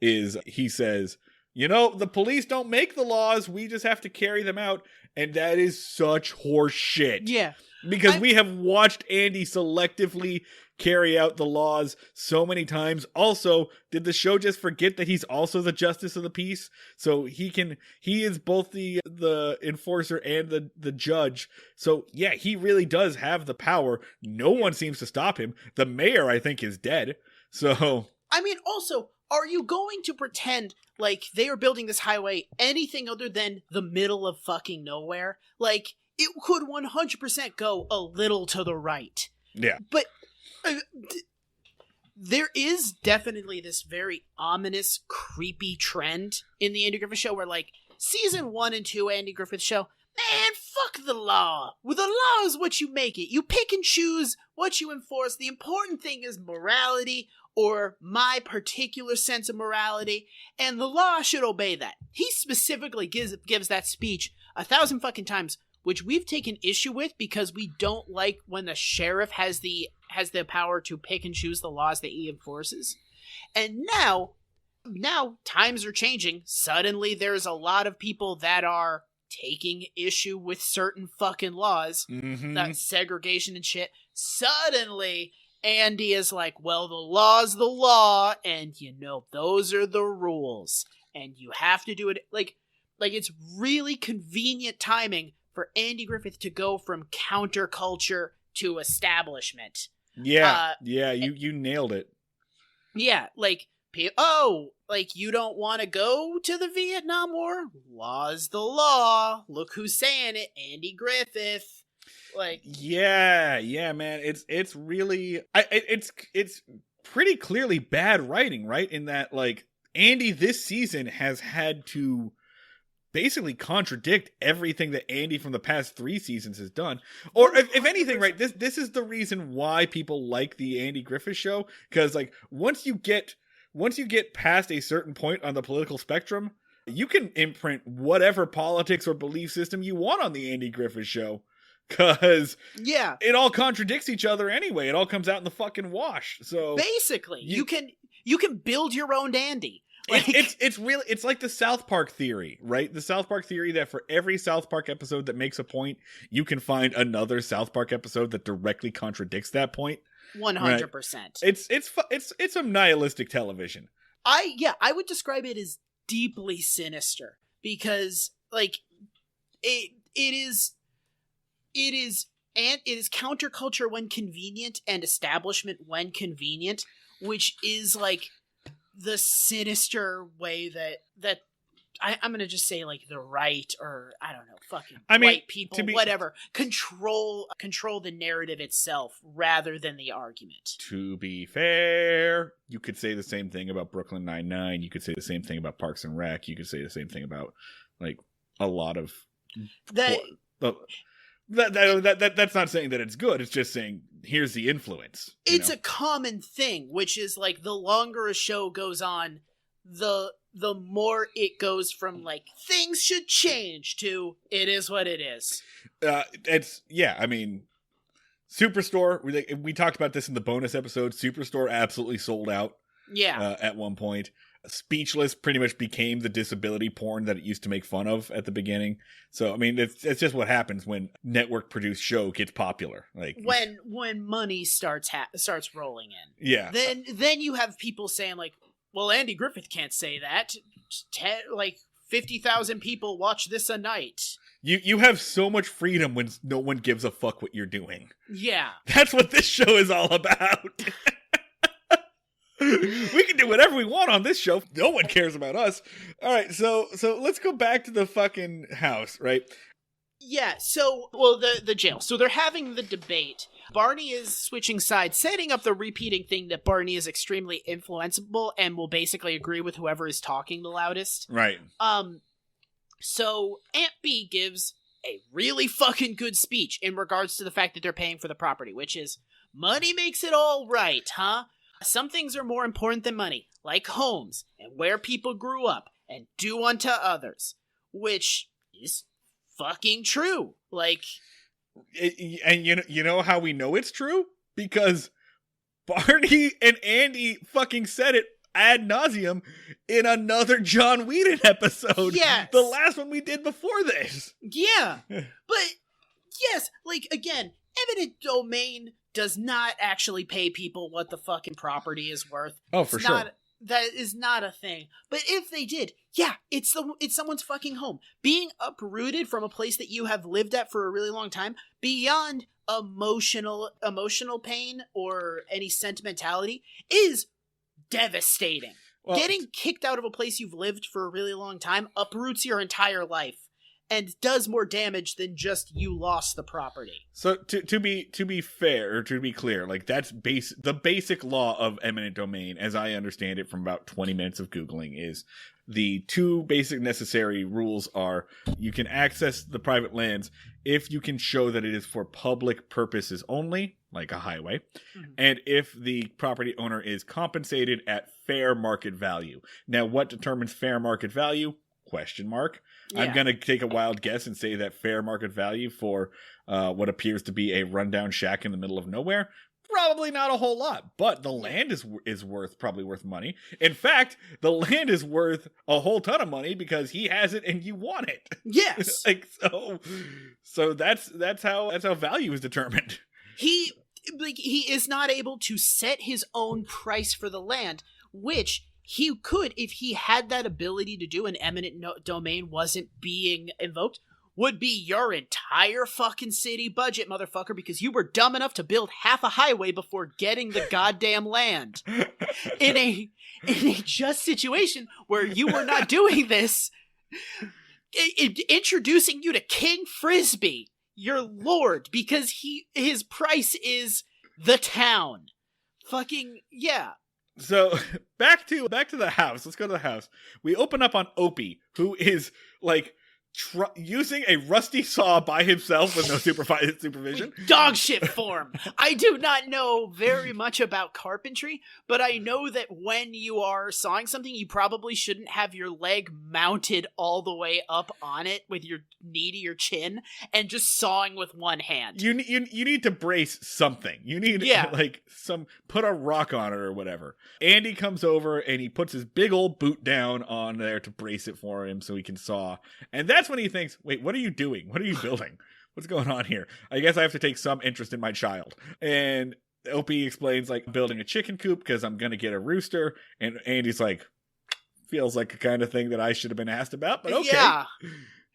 Is he says, the police don't make the laws, we just have to carry them out, and that is such horse shit. Yeah. Because we have watched Andy selectively carry out the laws so many times. Also, did the show just forget that he's also the justice of the peace? So he is both the enforcer and the judge. So yeah, he really does have the power. No one seems to stop him. The mayor, I think, is dead. So I mean, also, are you going to pretend like they are building this highway anything other than the middle of fucking nowhere? Like, it could 100% go a little to the right. Yeah. But there is definitely this very ominous, creepy trend in the Andy Griffith Show where, like, season 1 and 2 Andy Griffith Show, man, fuck the law. Well, the law is what you make it. You pick and choose what you enforce. The important thing is morality, or my particular sense of morality, and the law should obey that. He specifically gives that speech 1,000 fucking times, which we've taken issue with because we don't like when the sheriff has the power to pick and choose the laws that he enforces. And now times are changing. Suddenly there's a lot of people that are taking issue with certain fucking laws, that segregation and shit. Suddenly Andy is like, well, the law's the law, and those are the rules. and you have to do it like it's really convenient timing for Andy Griffith to go from counterculture to establishment. Yeah, you nailed it. Yeah, like you don't want to go to the Vietnam War? Law's the law. Look who's saying it, Andy Griffith. Like, yeah, man. It's really, it's pretty clearly bad writing, right? In that, like, Andy this season has had to basically contradict everything that Andy from the past 3 seasons has done. Or if anything, right, this is the reason why people like the Andy Griffith Show, because like once you get past a certain point on the political spectrum, you can imprint whatever politics or belief system you want on the Andy Griffith Show, because it all contradicts each other anyway. It all comes out in the fucking wash. So basically, you can build your own Andy. Like, it's like the South Park theory, right? The South Park theory that for every South Park episode that makes a point, you can find another South Park episode that directly contradicts that point. 100%. Right? It's some nihilistic television. I would describe it as deeply sinister, because like it is counterculture when convenient and establishment when convenient, which is like the sinister way that I'm gonna just say like the right, or I don't know, fucking white people, whatever, control the narrative itself rather than the argument. To be fair, you could say the same thing about Brooklyn Nine-Nine. You could say the same thing about Parks and Rec. You could say the same thing about like a lot of that. That's not saying that it's good. It's just saying here's the influence. It's a common thing, which is like the longer a show goes on, the more it goes from like things should change to it is what it is. I mean, Superstore. We talked about this in the bonus episode. Superstore absolutely sold out. Yeah. At one point. Speechless pretty much became the disability porn that it used to make fun of at the beginning. So I mean, it's just what happens when network produced show gets popular. Like when money starts rolling in. Yeah. Then you have people saying like, well, Andy Griffith can't say that. Like 50,000 people watch this a night. You have so much freedom when no one gives a fuck what you're doing. Yeah. That's what this show is all about. We can do whatever we want on this show. No one cares about us. All right, so let's go back to the fucking house, right? Yeah, so, well, the jail. So they're having the debate. Barney is switching sides, setting up the repeating thing that Barney is extremely influenceable and will basically agree with whoever is talking the loudest. Right. So Aunt B gives a really fucking good speech in regards to the fact that they're paying for the property, which is, money makes it all right, huh? Some things are more important than money, like homes and where people grew up and do unto others, which is fucking true. Like, and you know how we know it's true? Because Barney and Andy fucking said it ad nauseum in another John Whedon episode. Yes. The last one we did before this. Yeah. But yes, like, again, eminent domain does not actually pay people what the fucking property is worth. Oh, for sure. That is not a thing. But if they did, yeah, it's someone's fucking home. Being uprooted from a place that you have lived at for a really long time, beyond emotional pain or any sentimentality, is devastating. Well, getting kicked out of a place you've lived for a really long time uproots your entire life and does more damage than just you lost the property. So to be fair, or to be clear, like that's the basic law of eminent domain, as I understand it from about 20 minutes of Googling, is the two basic necessary rules are you can access the private lands if you can show that it is for public purposes only, like a highway, and if the property owner is compensated at fair market value. Now, what determines fair market value? Question mark. Yeah. I'm going to take a wild guess and say that fair market value for what appears to be a rundown shack in the middle of nowhere, probably not a whole lot, but the land is probably worth money. In fact, the land is worth a whole ton of money because he has it and you want it. Yes. Like so that's how value is determined. He is not able to set his own price for the land, which he could, if he had that ability to do, an eminent domain wasn't being invoked, would be your entire fucking city budget, motherfucker, because you were dumb enough to build half a highway before getting the goddamn land. In a just situation where you were not doing this, introducing you to King Frisbee, your lord, because his price is the town. Fucking yeah. So back to the house. Let's go to the house. We open up on Opie, who is like using a rusty saw by himself with no supervision. With dog shit form. I do not know very much about carpentry, but I know that when you are sawing something, you probably shouldn't have your leg mounted all the way up on it with your knee to your chin and just sawing with one hand. You need to brace something. You need put a rock on it or whatever. Andy comes over and he puts his big old boot down on there to brace it for him so he can saw. And that's when he thinks, wait, what are you doing? What are you building? What's going on here? I guess I have to take some interest in my child. And Opie explains, like, building a chicken coop because I'm going to get a rooster. And Andy's like, feels like a kind of thing that I should have been asked about, but okay. Yeah.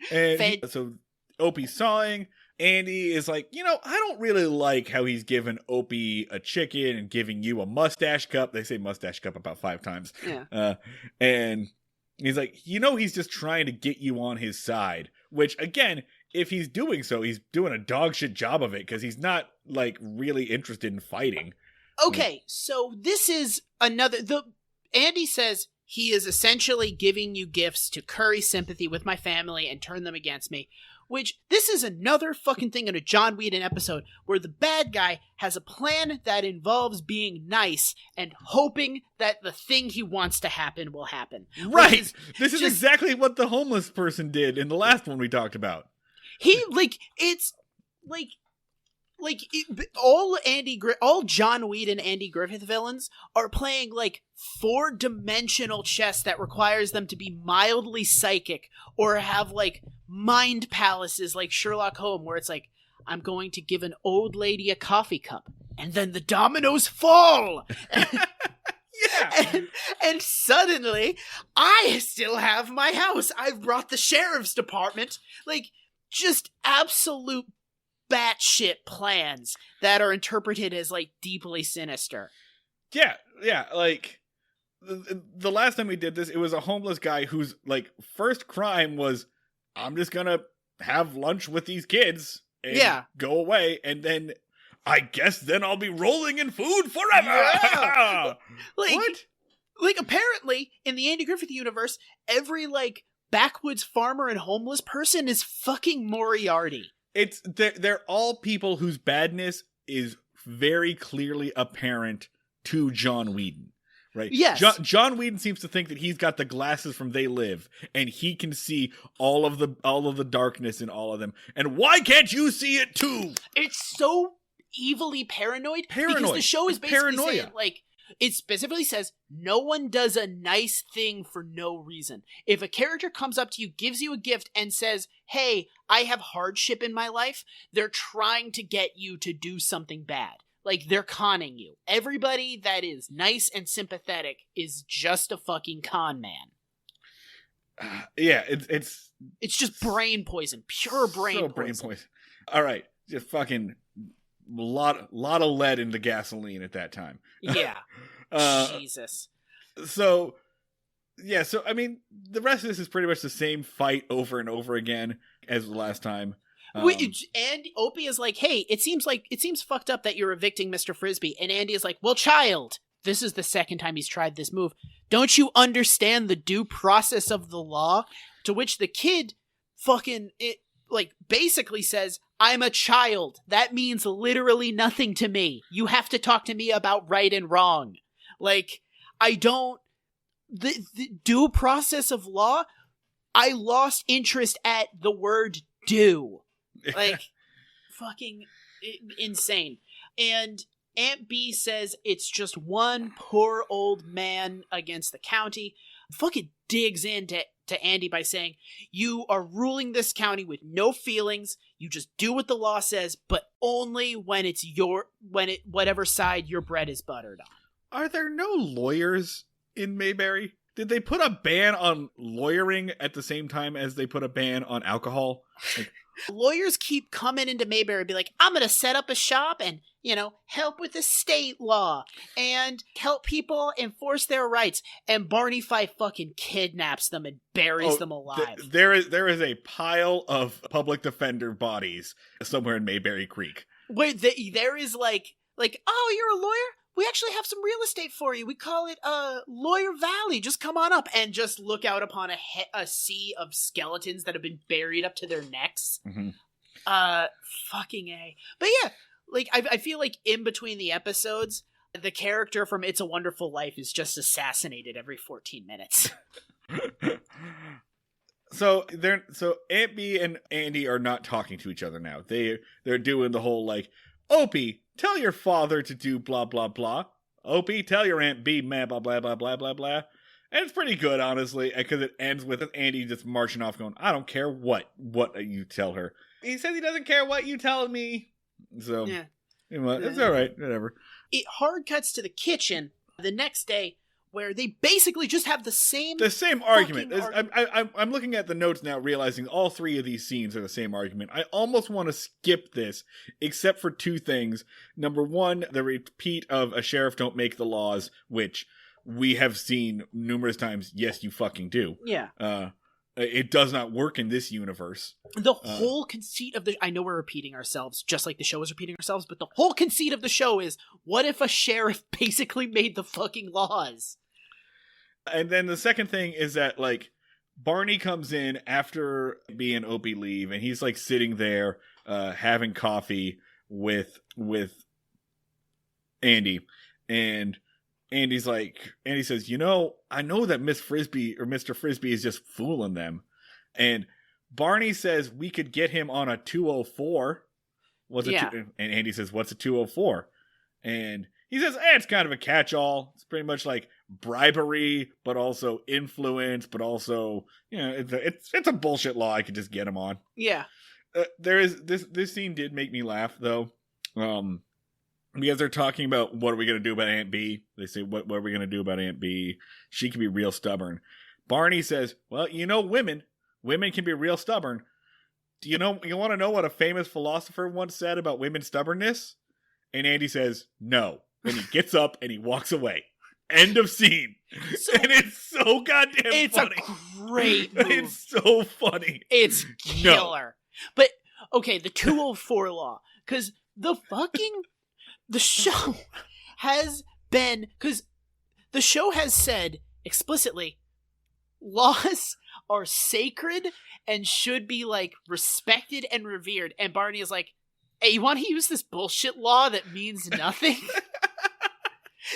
And so Opie's sawing. Andy is like, I don't really like how he's given Opie a chicken and giving you a mustache cup. They say mustache cup about 5 times. Yeah. And he's like, he's just trying to get you on his side. Which, again, if he's doing so, he's doing a dog shit job of it because he's not, like, really interested in fighting. Okay, so this is another... Andy says he is essentially giving you gifts to curry sympathy with my family and turn them against me. Which, this is another fucking thing in a John Whedon episode where the bad guy has a plan that involves being nice and hoping that the thing he wants to happen will happen. Right! This is exactly what the homeless person did in the last one we talked about. All John Whedon Andy Griffith villains are playing like 4-dimensional chess that requires them to be mildly psychic or have like mind palaces like Sherlock Holmes, where it's like, I'm going to give an old lady a coffee cup and then the dominoes fall. Yeah. And suddenly I still have my house. I've brought the sheriff's department. Like, just absolute batshit plans that are interpreted as like deeply sinister. Yeah, like the last time we did this, it was a homeless guy whose like first crime was, I'm just gonna have lunch with these kids and go away, and then I guess then I'll be rolling in food forever. Yeah. What? Like, apparently in the Andy Griffith universe, every like backwoods farmer and homeless person is fucking Moriarty. They're all people whose badness is very clearly apparent to John Whedon, right? Yes. John Whedon seems to think that he's got the glasses from They Live, and he can see all of the darkness in all of them. And why can't you see it too? It's so evilly paranoid. Because the show is basically saying, like, it specifically says no one does a nice thing for no reason. If a character comes up to you, gives you a gift, and says, hey, I have hardship in my life, they're trying to get you to do something bad. Like, they're conning you. Everybody that is nice and sympathetic is just a fucking con man. Yeah, it's just brain poison. Pure brain poison. All right, just fucking lot of lead in the gasoline at that time. Yeah. Jesus. So I mean, the rest of this is pretty much the same fight over and over again as the last time. And Opie is like, hey, it seems fucked up that you're evicting Mr. Frisbee. And Andy is like, well, child, this is the second time he's tried this move. Don't you understand the due process of the law? To which the kid basically says, I'm a child. That means literally nothing to me. You have to talk to me about right and wrong. Like, the due process of law, I lost interest at the word due. Like, fucking insane. And Aunt B says it's just one poor old man against the county. Fucking digs into Andy by saying, you are ruling this county with no feelings. You just do what the law says, but only when whatever side your bread is buttered on. Are there no lawyers in Mayberry? Did they put a ban on lawyering at the same time as they put a ban on alcohol? Like, lawyers keep coming into Mayberry and be like, I'm going to set up a shop and, help with estate law and help people enforce their rights. And Barney Fife fucking kidnaps them and buries them alive. There is a pile of public defender bodies somewhere in Mayberry Creek. Wait, there is like, oh, you're a lawyer? We actually have some real estate for you. We call it Lawyer Valley. Just come on up and just look out upon a sea of skeletons that have been buried up to their necks. Mm-hmm. Fucking A. But yeah, like I feel like in between the episodes, the character from It's a Wonderful Life is just assassinated every 14 minutes. So Aunt Bee and Andy are not talking to each other now. They're doing the whole like, Opie, tell your father to do blah blah blah. Opie, tell your Aunt Bee blah blah blah blah blah blah blah. And it's pretty good, honestly, because it ends with Andy just marching off, going, "I don't care what you tell her. He says he doesn't care what you tell me." So yeah, it's all right, whatever. It hard cuts to the kitchen the next day, where they basically just have the same argument. I'm looking at the notes now, realizing all three of these scenes are the same argument. I almost want to skip this, except for two things. Number one, the repeat of a sheriff don't make the laws, which we have seen numerous times. Yes, you fucking do. Yeah. It does not work in this universe. The whole conceit of I know we're repeating ourselves, just like the show is repeating ourselves, but the whole conceit of the show is, what if a sheriff basically made the fucking laws? And then the second thing is that, like, Barney comes in after Bee and Opie leave, and he's, like, sitting there having coffee with Andy. And Andy says, I know that Miss Frisbee or Mr. Frisbee is just fooling them. And Barney says we could get him on a 204. And Andy says, what's a 204? And he says, it's kind of a catch-all. It's pretty much like bribery, but also influence, but also, it's a bullshit law. I could just get him on. Yeah. This scene did make me laugh, though. Because they're talking about, what are we going to do about Aunt Bee? They say, what are we going to do about Aunt Bee? She can be real stubborn. Barney says, well, women can be real stubborn. You want to know what a famous philosopher once said about women's stubbornness? And Andy says, no. Then he gets up and he walks away. End of scene. And it's so goddamn funny. It's a great move. It's so funny. It's killer. No. But, okay, the 204 law. Because the show has been, because the show has said explicitly, laws are sacred and should be, like, respected and revered. And Barney is like, hey, you want to use this bullshit law that means nothing?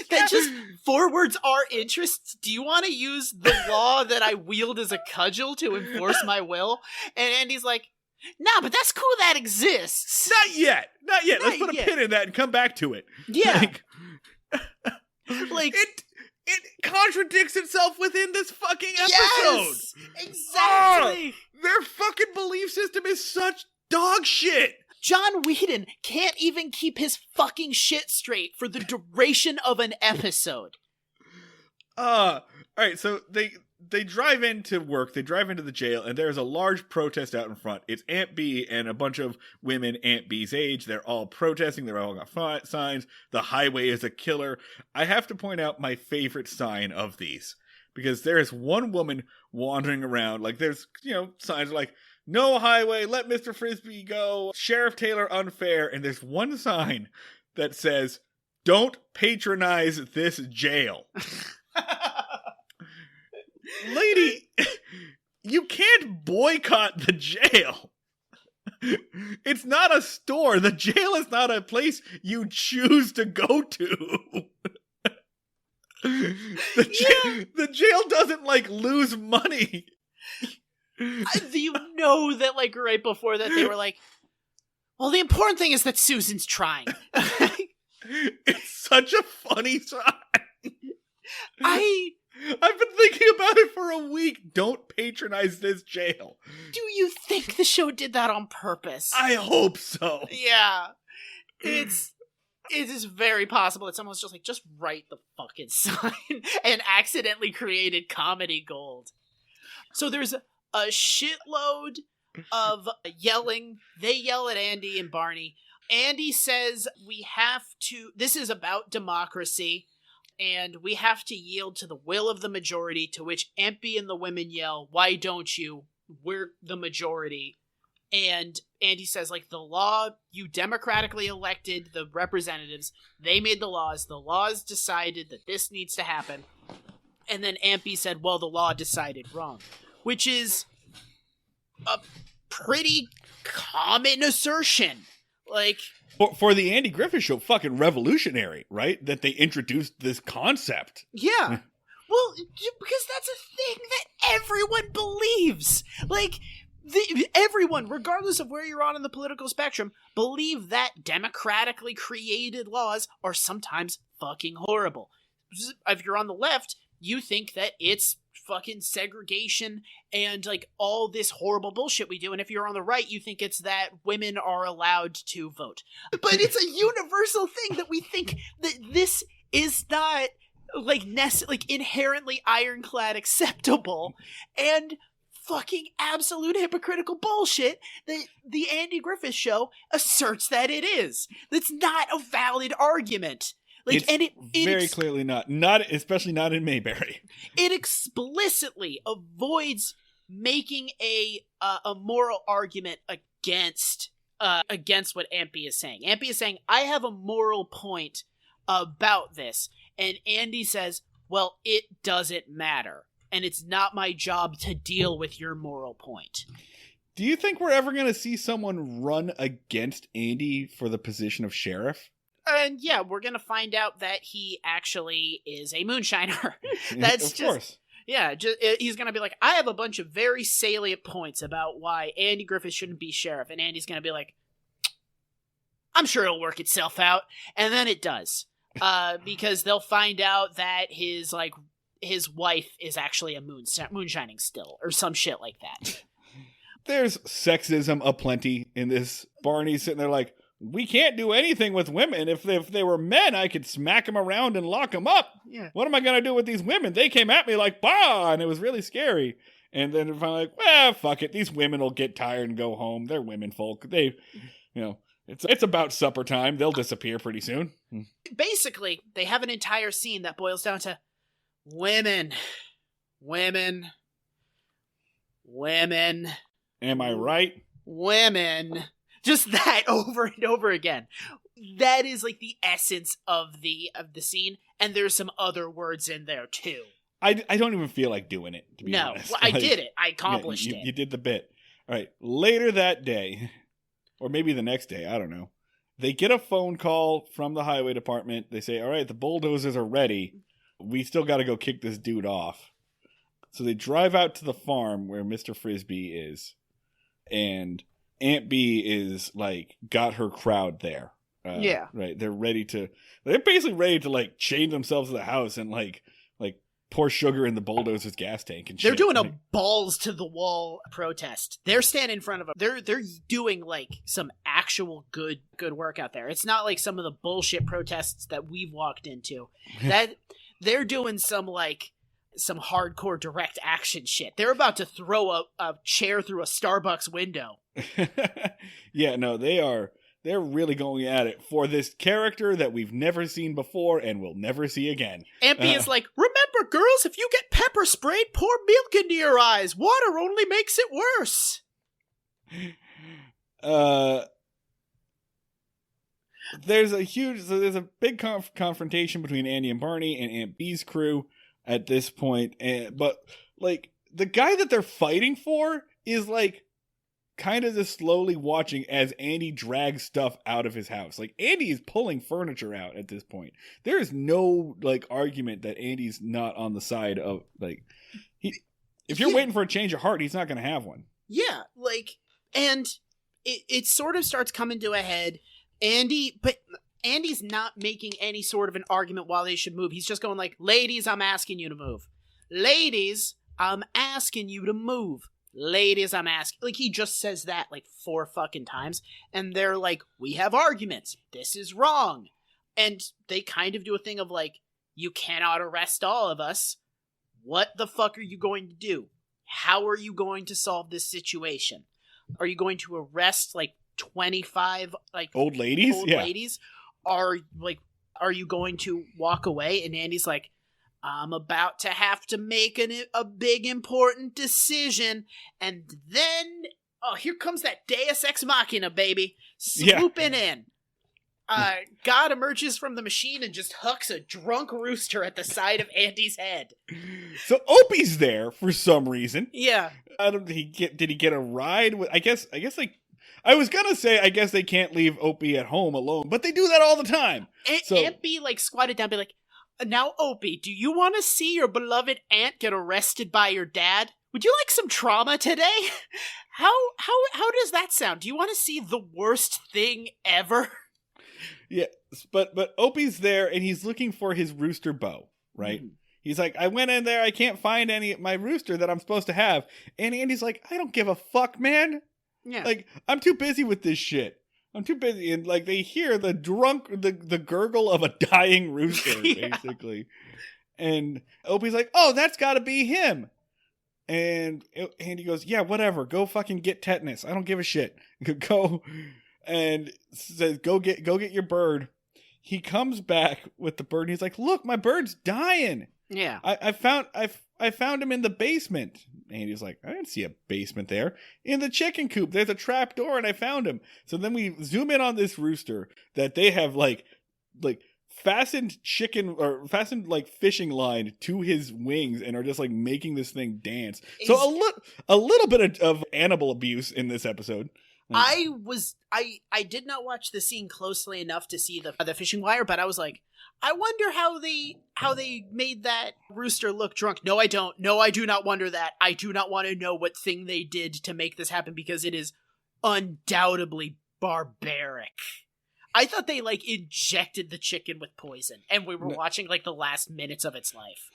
That just forwards our interests? Do you want to use the law that I wield as a cudgel to enforce my will? And Andy's like, nah, but that's cool that exists. Not yet. Let's put a pin in that and come back to it. Yeah. Like it contradicts itself within this fucking episode. Yes, exactly. Their fucking belief system is such dog shit. John Whedon can't even keep his fucking shit straight for the duration of an episode. All right, so they drive into work, they drive into the jail, and there's a large protest out in front. It's Aunt Bee and a bunch of women Aunt Bee's age. They're all protesting, they're all got signs. The highway is a killer. I have to point out my favorite sign of these, because there is one woman wandering around, like there's, signs like, no highway, let Mr. Frisbee go, Sheriff Taylor unfair, and there's one sign that says, don't patronize this jail. Lady, you can't boycott the jail. It's not a store. The jail is not a place you choose to go to. The jail doesn't, lose money. You know that, right before that, they were like, well, the important thing is that Susan's trying. It's such a funny sign. I've been thinking about it for a week. Don't patronize this jail. Do you think the show did that on purpose? I hope so. Yeah. It's It is very possible that someone was just like, just write the fucking sign and accidentally created comedy gold. So there's a shitload of yelling. They yell at Andy and Barney. Andy says this is about democracy, and we have to yield to the will of the majority, to which Empy and the women yell, why don't you? We're the majority. And Andy says, like, the law, you democratically elected the representatives. They made the laws decided that this needs to happen. And then Ampy said, well, the law decided wrong. Which is a pretty common assertion. Like, for the Andy Griffith Show, fucking revolutionary, right? That they introduced this concept. Yeah. Well, because that's a thing that everyone believes. Like, everyone, regardless of where you're on in the political spectrum, believe that democratically created laws are sometimes fucking horrible. If you're on the left, you think that it's fucking segregation and, like, all this horrible bullshit we do. And if you're on the right, you think it's that women are allowed to vote. But it's a universal thing that we think that this is not, like, inherently ironclad acceptable. And fucking absolute hypocritical bullshit that the Andy Griffith Show asserts that it is. That's not a valid argument. Like, it's very clearly not, especially not in Mayberry. It explicitly avoids making a moral argument against what Ampy is saying. Ampy is saying, I have a moral point about this, and Andy says, well, it doesn't matter. And it's not my job to deal with your moral point. Do you think we're ever going to see someone run against Andy for the position of sheriff? And yeah, we're going to find out that he actually is a moonshiner. That's of course. Yeah, he's going to be like, I have a bunch of very salient points about why Andy Griffith shouldn't be sheriff. And Andy's going to be like, I'm sure it'll work itself out. And then it does. Because they'll find out that his wife is actually a moonshining still, or some shit like that. There's sexism aplenty in this. Barney's sitting there like, we can't do anything with women. If they were men, I could smack them around and lock them up. Yeah. What am I going to do with these women? They came at me like, bah, and it was really scary. And then if I'm like, well, fuck it. These women will get tired and go home. They're women folk. It's about supper time. They'll disappear pretty soon. Basically, they have an entire scene that boils down to women. Am I right? Women. Just that over and over again. That is like the essence of the scene, and there's some other words in there too. I don't even feel like doing it, to be honest. Well, I did it. I accomplished it. You did the bit. All right. Later that day, or maybe the next day, I don't know. They get a phone call from the highway department. They say, all right, the bulldozers are ready. We still got to go kick this dude off. So they drive out to the farm where Mr. Frisbee is. And Aunt Bee is, like, got her crowd there. Yeah. Right. They're basically ready to, like, chain themselves to the house and, like pour sugar in the bulldozer's gas tank and shit. They're doing a balls to the wall protest. They're standing in front of them. They're doing, like, some actual good work out there. It's not like some of the bullshit protests that we've walked into. That they're doing some hardcore direct action shit. They're about to throw a chair through a Starbucks window. Yeah, no, they're really going at it for this character that we've never seen before and will never see again. Ampy is like, remember, girls, if you get pepper sprayed, pour milk into your eyes. Water only makes it worse. There's a big confrontation between Andy and Barney and Aunt Bee's crew at this point, but, like, the guy that they're fighting for is, like, kind of just slowly watching as Andy drags stuff out of his house. Like, Andy is pulling furniture out at this point. There is no, like, argument that Andy's not on the side of, like, if you're waiting for a change of heart, he's not going to have one. Yeah, like, and it sort of starts coming to a head. Andy's not making any sort of an argument why they should move. He's just going like, ladies, I'm asking you to move. Ladies, I'm asking you to move. Ladies, I'm asking. Like, he just says that like 4 fucking times. And they're like, we have arguments. This is wrong. And they kind of do a thing of like, you cannot arrest all of us. What the fuck are you going to do? How are you going to solve this situation? Are you going to arrest like 25 like old ladies? ladies? Are you going to walk away? And Andy's like, I'm about to have to make a big important decision. And then, here comes that Deus Ex Machina, baby. Swooping in. God emerges from the machine and just hucks a drunk rooster at the side of Andy's head. So Opie's there for some reason. Yeah. Did he get a ride? I guess like, I was gonna say, I guess they can't leave Opie at home alone, but they do that all the time. Aunt B like squatted down, be like, now Opie, do you want to see your beloved aunt get arrested by your dad? Would you like some trauma today? How does that sound? Do you want to see the worst thing ever? Yeah, but Opie's there and he's looking for his rooster bow, right? Mm. He's like, I went in there, I can't find my rooster that I'm supposed to have. And Andy's like, I don't give a fuck, man. Yeah. Like, I'm too busy with this shit. I'm too busy. And like, they hear the gurgle of a dying rooster, basically. And Opie's like, oh, that's gotta be him. And Andy goes, yeah, whatever. Go fucking get tetanus. I don't give a shit. Go. And says, go get your bird. He comes back with the bird and he's like, look, my bird's dying. Yeah. I found him in the basement. And he's like, I didn't see a basement there. In the chicken coop, there's a trap door and I found him. So then we zoom in on this rooster that they have like fastened like fishing line to his wings and are just like making this thing dance. So a little bit of animal abuse in this episode. I did not watch the scene closely enough to see the fishing wire, but I was like, I wonder how they made that rooster look drunk. No, I don't. No, I do not wonder that. I do not want to know what thing they did to make this happen because it is undoubtedly barbaric. I thought they like injected the chicken with poison and we were watching like the last minutes of its life.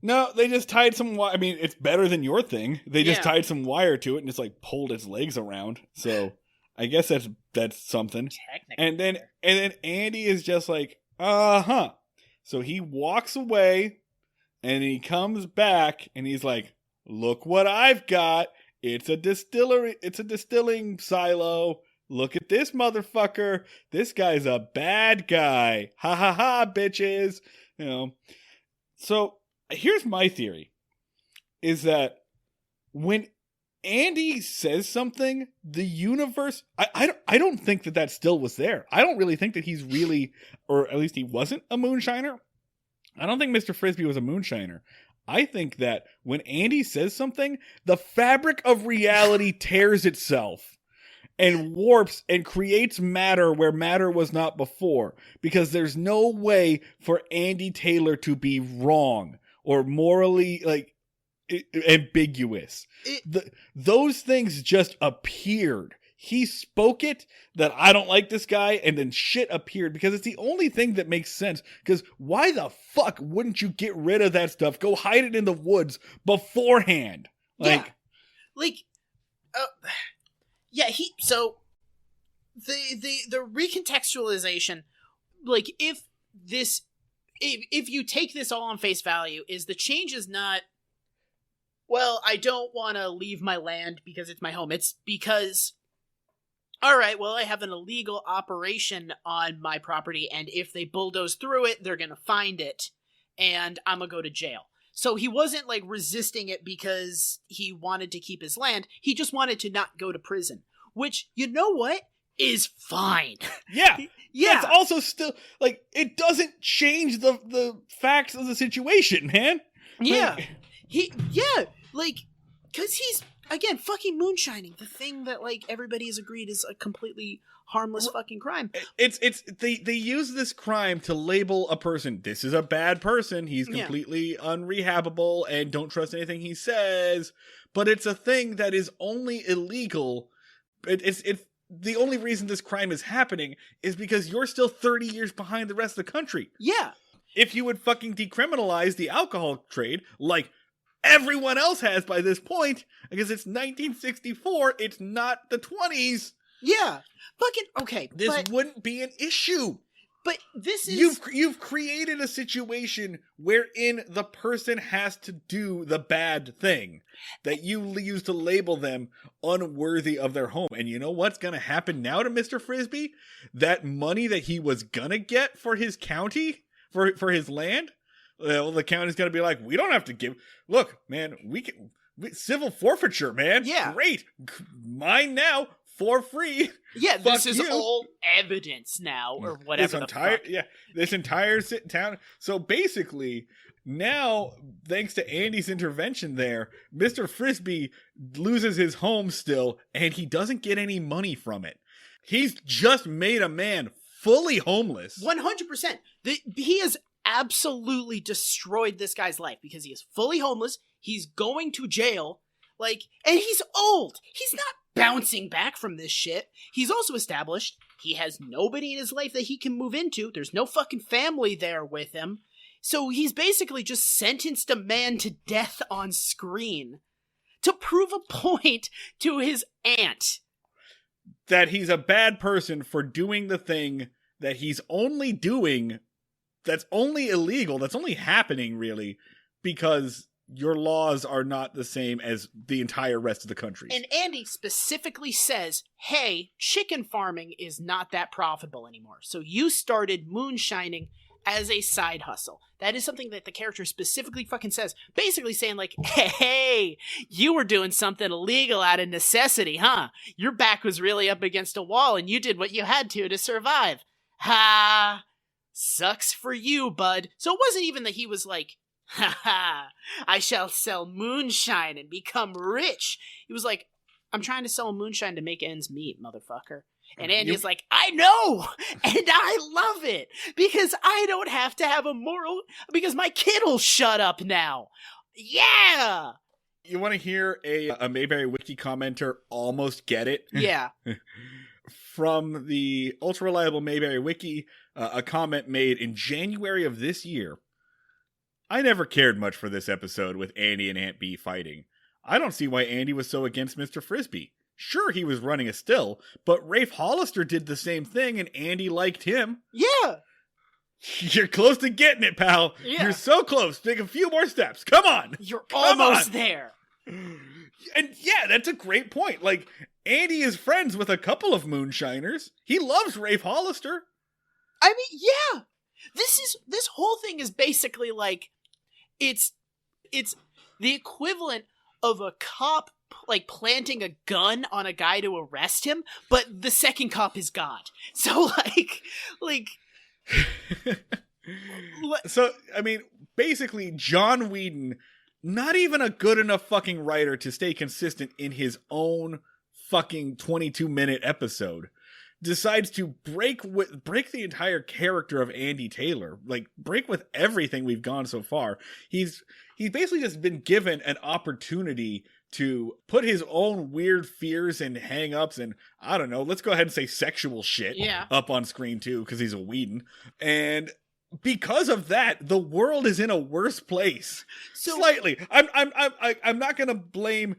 No, they just tied some wire. I mean, it's better than your thing. They just tied some wire to it and just like pulled its legs around. So I guess that's something. And then Andy is just like, So he walks away and he comes back and he's like, look what I've got. It's a distillery. It's a distilling silo. Look at this motherfucker. This guy's a bad guy. Ha ha ha, bitches. You know. So here's my theory, is that when Andy says something, the universe, I don't think that still was there. I don't really think that he's really, or at least he wasn't a moonshiner. I don't think Mr. Frisbee was a moonshiner. I think that when Andy says something, the fabric of reality tears itself and warps and creates matter where matter was not before, because there's no way for Andy Taylor to be wrong or morally like ambiguous. Those things just appeared. He spoke it that I don't like this guy, and then shit appeared because it's the only thing that makes sense. Because why the fuck wouldn't you get rid of that stuff? Go hide it in the woods beforehand. So the recontextualization, like if you take this all on face value, is the change is not, well, I don't want to leave my land because it's my home. It's because, all right, well, I have an illegal operation on my property, and if they bulldoze through it, they're going to find it, and I'm going to go to jail. So he wasn't, like, resisting it because he wanted to keep his land. He just wanted to not go to prison, which, you know what, is fine. Yeah. Yeah. It's also still, like, it doesn't change the facts of the situation, man. Yeah. Because he's, again, fucking moonshining, the thing that, like, everybody has agreed is a completely harmless fucking crime. They use this crime to label a person. This is a bad person. He's completely unrehabable and don't trust anything he says. But it's a thing that is only illegal. It's the only reason this crime is happening is because you're still 30 years behind the rest of the country. Yeah. If you would fucking decriminalize the alcohol trade, like everyone else has by this point, because it's 1964, it's not the 20s. Yeah. Fucking, okay. This wouldn't be an issue. But this is... You've created a situation wherein the person has to do the bad thing that you use to label them unworthy of their home. And you know what's going to happen now to Mr. Frisbee? That money that he was going to get for his county, for his land, well, the county's going to be like, we don't have to give... Look, man, civil forfeiture, man. Yeah. Great. Mine now. For free. Yeah, this is you. all evidence now, or whatever this entire town. So basically, now, thanks to Andy's intervention there, Mr. Frisbee loses his home still, and he doesn't get any money from it. He's just made a man fully homeless. 100%. He has absolutely destroyed this guy's life, because he is fully homeless, he's going to jail, and he's old. He's not bouncing back from this shit. He's also established he has nobody in his life that he can move into. There's no fucking family there with him. So he's basically just sentenced a man to death on screen to prove a point to his aunt. That he's a bad person for doing the thing that he's only doing, that's only illegal, that's only happening really because your laws are not the same as the entire rest of the country. And Andy specifically says, hey, chicken farming is not that profitable anymore. So you started moonshining as a side hustle. That is something that the character specifically fucking says. Basically saying hey, you were doing something illegal out of necessity, huh? Your back was really up against a wall and you did what you had to survive. Ha! Sucks for you, bud. So it wasn't even that he was ha ha, I shall sell moonshine and become rich. He was like, I'm trying to sell moonshine to make ends meet, motherfucker. And Andy's like, I know, and I love it, because I don't have to have a moral, because my kid will shut up now. Yeah! You want to hear a Mayberry Wiki commenter almost get it? Yeah. From the ultra-reliable Mayberry Wiki, a comment made in January of this year. I never cared much for this episode with Andy and Aunt Bee fighting. I don't see why Andy was so against Mr. Frisbee. Sure, he was running a still, but Rafe Hollister did the same thing and Andy liked him. Yeah. You're close to getting it, pal. Yeah. You're so close. Take a few more steps. Come on. You're almost there. And yeah, that's a great point. Andy is friends with a couple of moonshiners. He loves Rafe Hollister. I mean, yeah. This whole thing is basically it's the equivalent of a cop planting a gun on a guy to arrest him, but the second cop is God. So So I mean, basically John Whedon, not even a good enough fucking writer to stay consistent in his own fucking 22-minute episode, decides to break the entire character of Andy Taylor, break with everything we've gone so far. He's basically just been given an opportunity to put his own weird fears and hang-ups and, I don't know, let's go ahead and say sexual shit up on screen too, because he's a Whedon. And because of that, the world is in a worse place. Slightly. I'm not going to blame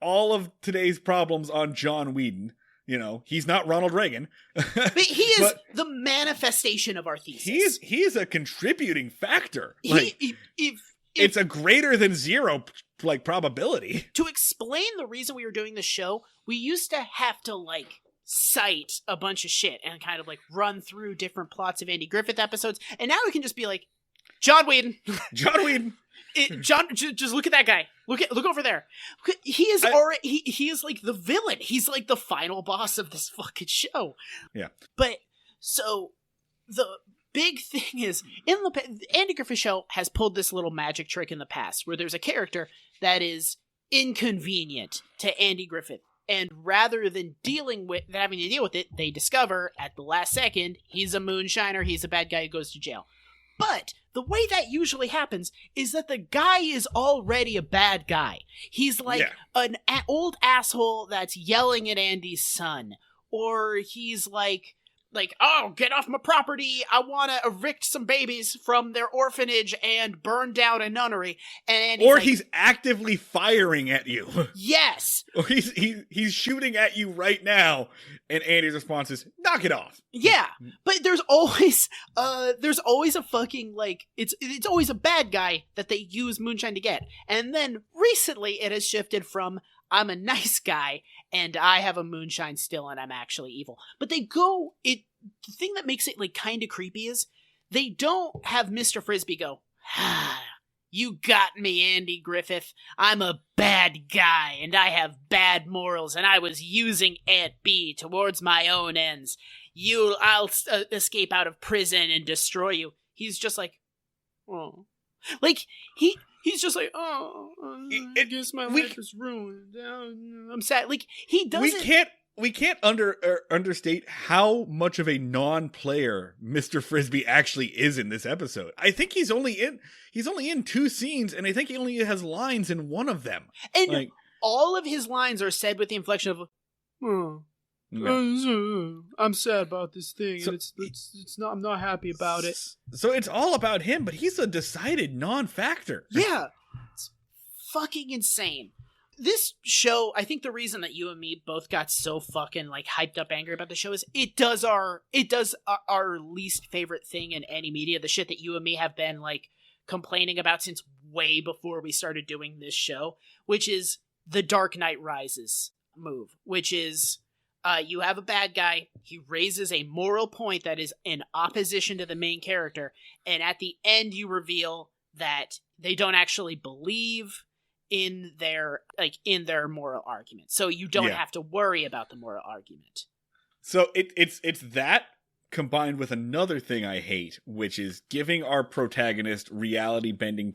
all of today's problems on John Whedon. You know, he's not Ronald Reagan. But he is the manifestation of our thesis. He's a contributing factor. It's a greater than zero probability. To explain the reason we were doing the show, we used to have to cite a bunch of shit and kind of run through different plots of Andy Griffith episodes, and now we can just be John Whedon. John Whedon. Just look at that guy. Look over there. He is he is the villain. He's the final boss of this fucking show. Yeah. But so the big thing is, the Andy Griffith Show has pulled this little magic trick in the past where there's a character that is inconvenient to Andy Griffith, and rather than having to deal with it, they discover at the last second he's a moonshiner, he's a bad guy who goes to jail. But the way that usually happens is that the guy is already a bad guy. He's an old asshole that's yelling at Andy's son. Or he's like, oh, get off my property. I want to evict some babies from their orphanage and burn down a nunnery. And he's actively firing at you. Yes. Or he's shooting at you right now. And Andy's response is, knock it off. Yeah. But there's always a fucking, like, it's always a bad guy that they use moonshine to get. And then recently it has shifted from, I'm a nice guy and I have a moonshine still and I'm actually evil. But the thing that makes it like kind of creepy is they don't have Mr. Frisbee go, you got me, Andy Griffith. I'm a bad guy and I have bad morals and I was using Aunt B towards my own ends. I'll escape out of prison and destroy you. He's just like, oh. Like, He's just like, oh, I guess my life is ruined. I'm sad. Like, he doesn't. We can't understate how much of a non-player Mr. Frisbee actually is in this episode. I think he's only in 2 scenes, and I think he only has lines in one of them. And like, all of his lines are said with the inflection of, oh. No. I'm sad about this thing, and it's not. I'm not happy about it. So it's all about him, but he's a decided non-factor. Yeah, it's fucking insane. This show, I think the reason that you and me both got so fucking like hyped up, angry about the show is it does our least favorite thing in any media. The shit that you and me have been like complaining about since way before we started doing this show, which is the Dark Knight Rises move, which is. You have a bad guy, he raises a moral point that is in opposition to the main character, and at the end you reveal that they don't actually believe in their moral argument. So you don't have to worry about the moral argument. So it's that combined with another thing I hate, which is giving our protagonist reality-bending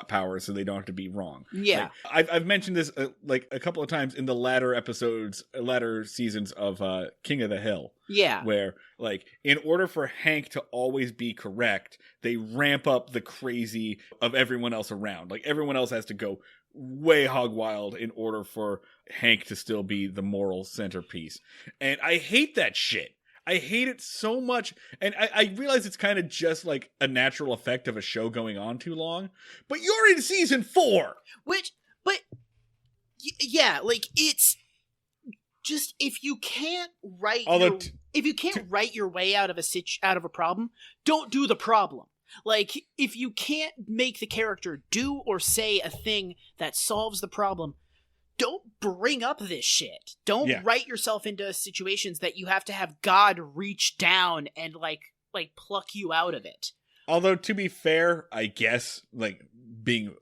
powers so they don't have to be wrong. Yeah. Like, I've mentioned this like a couple of times in the latter seasons of King of the Hill. Yeah. Where, like, in order for Hank to always be correct, they ramp up the crazy of everyone else around. Like, everyone else has to go way hog wild in order for Hank to still be the moral centerpiece. And I hate that shit. I hate it so much, and I realize it's kind of just like a natural effect of a show going on too long, but you're in season 4! Yeah, like, it's just, if you can't write write your way out of a problem, don't do the problem. Like, if you can't make the character do or say a thing that solves the problem, don't bring up this shit. Don't write yourself into situations that you have to have God reach down and like pluck you out of it. Although, to be fair, I guess, like, being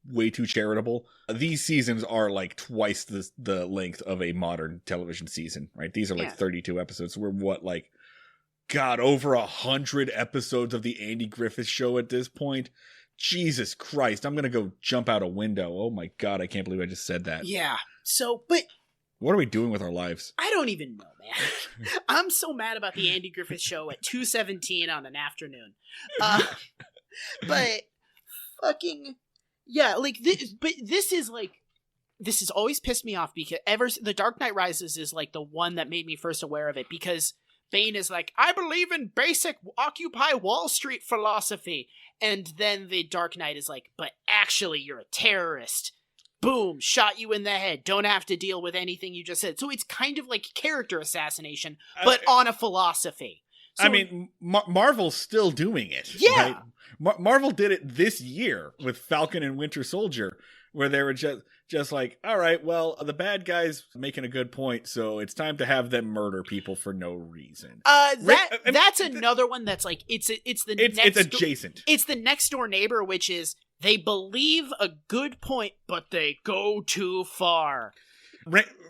way too charitable, these seasons are like twice the length of a modern television season, right? These are like 32 episodes. We're over 100 episodes of the Andy Griffith Show at this point. Jesus Christ, I'm going to go jump out a window. Oh my God, I can't believe I just said that. Yeah. So, but... what are we doing with our lives? I don't even know, man. I'm so mad about the Andy Griffith Show at 2:17 on an afternoon. But fucking... yeah, like, this has always pissed me off because The Dark Knight Rises is like the one that made me first aware of it, because Bane is like, I believe in basic Occupy Wall Street philosophy. And then the Dark Knight is like, but actually you're a terrorist. Boom, shot you in the head. Don't have to deal with anything you just said. So it's kind of like character assassination, but on a philosophy. So, I mean, Marvel's still doing it. Yeah. Right? Marvel did it this year with Falcon and Winter Soldier, where they were just like, all right, well, the bad guy's making a good point, so it's time to have them murder people for no reason. That's another one that's like, it's adjacent. It's the next door neighbor, which is they believe a good point, but they go too far.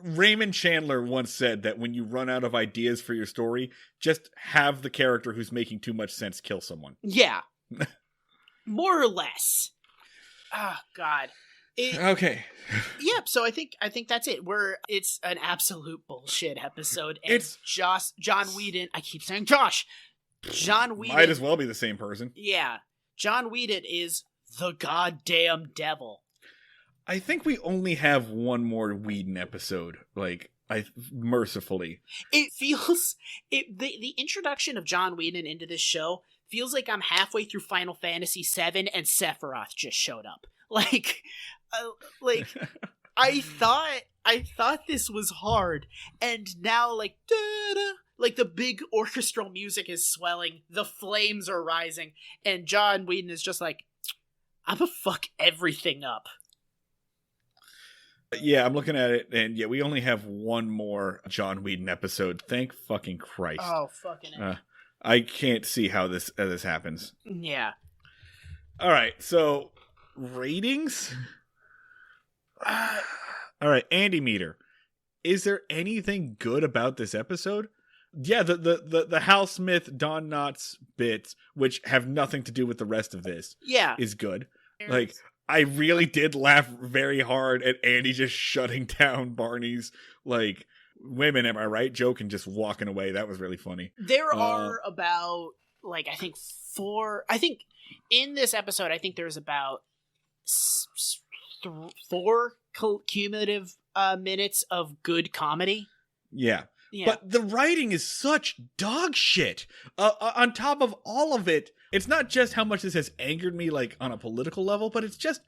Raymond Chandler once said that when you run out of ideas for your story, just have the character who's making too much sense kill someone. Yeah. More or less. Oh, God. Okay. Yep. So I think that's it. It's an absolute bullshit episode. And it's John Whedon. I keep saying Josh. John Whedon might as well be the same person. Yeah. John Whedon is the goddamn devil. I think we only have one more Whedon episode, like, mercifully. It feels the introduction of John Whedon into this show feels like I'm halfway through Final Fantasy VII and Sephiroth just showed up. Like I thought this was hard, and now like da-da, like the big orchestral music is swelling, the flames are rising, and John Whedon is just like, I'm gonna fuck everything up. Yeah, I'm looking at it, and yeah, we only have one more John Whedon episode. Thank fucking Christ. Oh, fucking I can't see how this happens. Yeah. All right, so ratings? All right, Andy Meter. Is there anything good about this episode? Yeah, the Hal Smith, Don Knotts bits, which have nothing to do with the rest of this, is good. Like, I really did laugh very hard at Andy just shutting down Barney's, like, women, am I right? Joke and just walking away. That was really funny. There are about, like, I think in this episode, I think there's about 4 cumulative minutes of good comedy. Yeah. But the writing is such dog shit. On top of all of it, it's not just how much this has angered me, like, on a political level, but it's just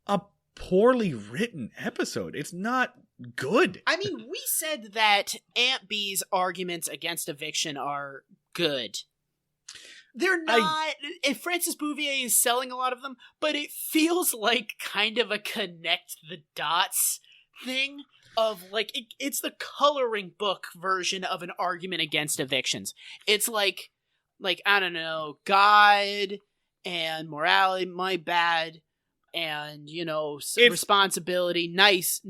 a poorly written episode. It's not good. I mean, we said that Aunt B's arguments against eviction are good. They're not. Francis Bouvier is selling a lot of them, but it feels like kind of a connect the dots thing of, like, it's the coloring book version of an argument against evictions. It's like, I don't know, God and morality, my bad, and, you know, responsibility, nice.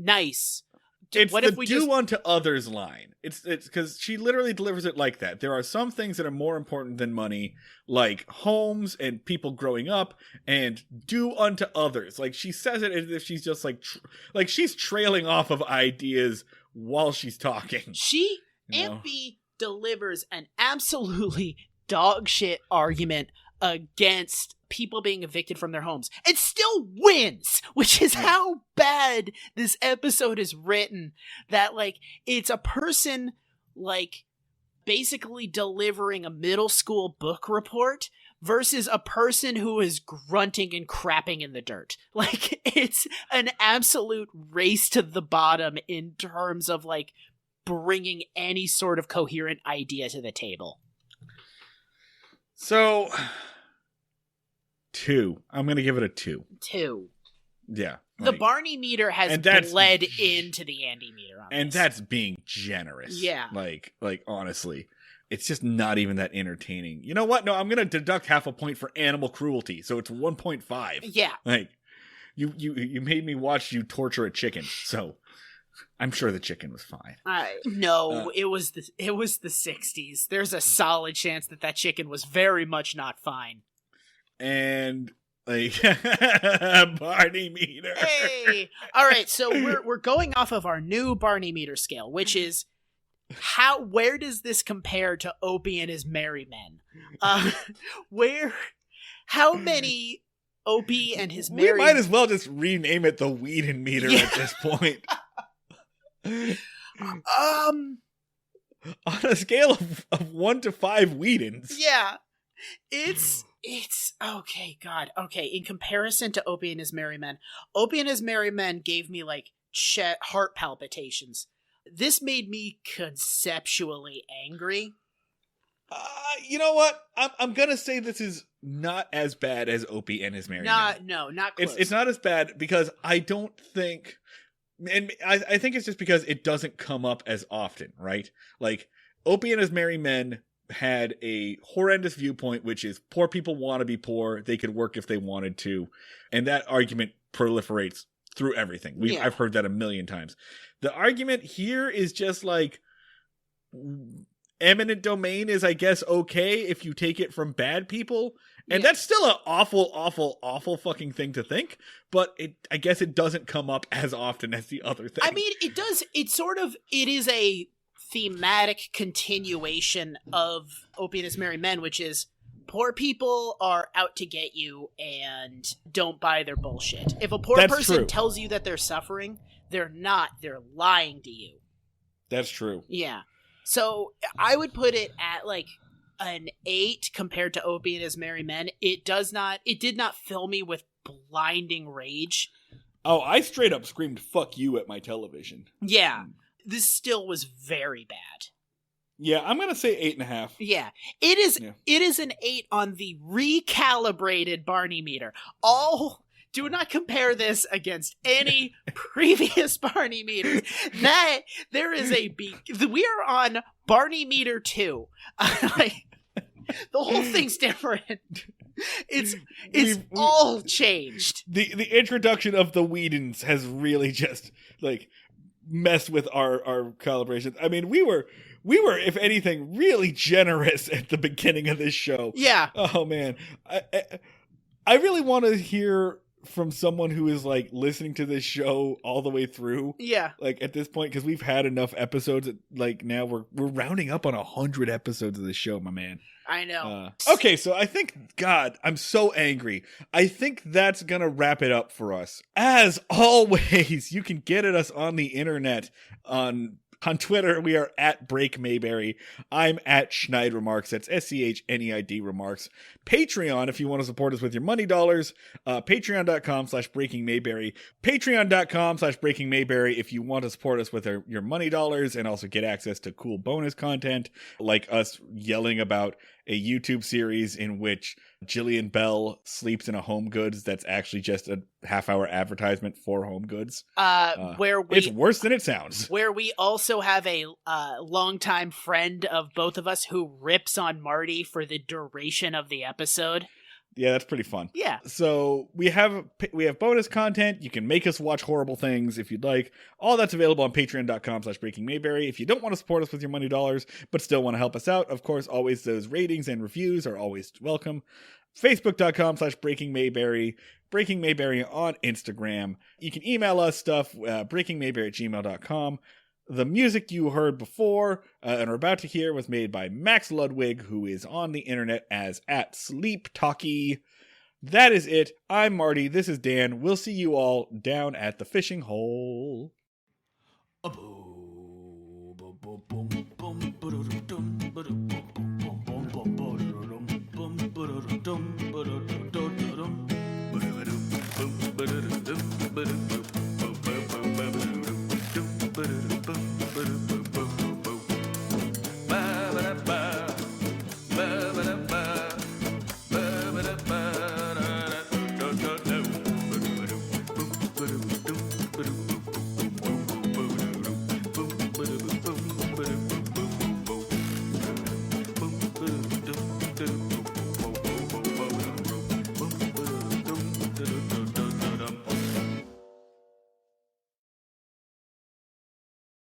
It's what if we do unto others line. It's because she literally delivers it like that. There are some things that are more important than money, like homes and people growing up, and do unto others. Like, she says it as if she's just like she's trailing off of ideas while she's talking. Aunt B delivers an absolutely dog shit argument against people being evicted from their homes and still wins, which is how bad this episode is written. That, like, it's a person, like, basically delivering a middle school book report versus a person who is grunting and crapping in the dirt. Like, it's an absolute race to the bottom in terms of, like, bringing any sort of coherent idea to the table. So, 2. I'm going to give it a 2. 2. Yeah. The Barney meter has bled into the Andy meter on and this. That's being generous. Yeah. Like, honestly, it's just not even that entertaining. You know what? No, I'm going to deduct half a point for animal cruelty, so it's 1.5. Yeah. Like, you made me watch you torture a chicken, so I'm sure the chicken was fine. No, it was the 60s. There's a solid chance that chicken was very much not fine. And, like, Barney meter. Hey, all right. So we're going off of our new Barney meter scale, which is where does this compare to Opie and his merry men? How many Opie and his merry? We might as well just rename it the Whedon meter at this point. On a scale of 1 to 5 Whedons. Yeah, it's okay. God, okay. In comparison to Opie and his merry men, Opie and his merry men gave me, like, heart palpitations. This made me conceptually angry. You know what? I'm gonna say this is not as bad as Opie and his merry men. No, not close. It's not as bad because I don't think. And I think it's just because it doesn't come up as often, right? Like, Opie and his merry men had a horrendous viewpoint, which is poor people want to be poor. They could work if they wanted to. And that argument proliferates through everything. I've heard that a million times. The argument here is just like, eminent domain is, I guess, okay if you take it from bad people. And that's still an awful, awful, awful fucking thing to think. But I guess it doesn't come up as often as the other thing. I mean, it does. It is a thematic continuation of Opie and his merry men, which is poor people are out to get you and don't buy their bullshit. If a poor person tells you that they're suffering, they're not. They're lying to you. That's true. Yeah. So I would put it at like an 8 compared to Opie and His Merry Men. It did not fill me with blinding rage. Oh, I straight up screamed "fuck you" at my television. Yeah. This still was very bad. Yeah, I'm gonna say 8.5. Yeah. It is an 8 on the recalibrated Barney meter. Do not compare this against any previous Barney meters. That there is we are on Barney meter 2. Like, the whole thing's different. It's all changed. The introduction of the Whedons has really just like messed with our calibrations. I mean, we were, if anything, really generous at the beginning of this show. Yeah. Oh man, I really want to hear from someone who is like listening to this show all the way through. Yeah. Like at this point, because we've had enough episodes. Like now we're rounding up on 100 episodes of this show, my man. I know. Okay, so I think, God, I'm so angry. I think that's going to wrap it up for us. As always, you can get at us on the internet on Twitter. We are at Break Mayberry. I'm at Schneid Remarks. That's SCHNEID Remarks. Patreon, if you want to support us with your money dollars. Patreon.com/Breaking Mayberry. Patreon.com/Breaking Mayberry if you want to support us with your money dollars and also get access to cool bonus content like us yelling about a YouTube series in which Jillian Bell sleeps in a Home Goods that's actually just a half-hour advertisement for Home Goods. It's worse than it sounds. Where we also have a longtime friend of both of us who rips on Marty for the duration of the episode. Yeah, that's pretty fun. Yeah. So we have bonus content. You can make us watch horrible things if you'd like. All that's available on patreon.com/Breaking Mayberry. If you don't want to support us with your money dollars, but still want to help us out, of course, always those ratings and reviews are always welcome. Facebook.com/Breaking Mayberry. Breaking Mayberry on Instagram. You can email us stuff, breakingmayberry@gmail.com. The music you heard before and are about to hear was made by Max Ludwig, who is on the internet as @SleepTalkie. That is it. I'm Marty. This is Dan. We'll see you all down at the fishing hole.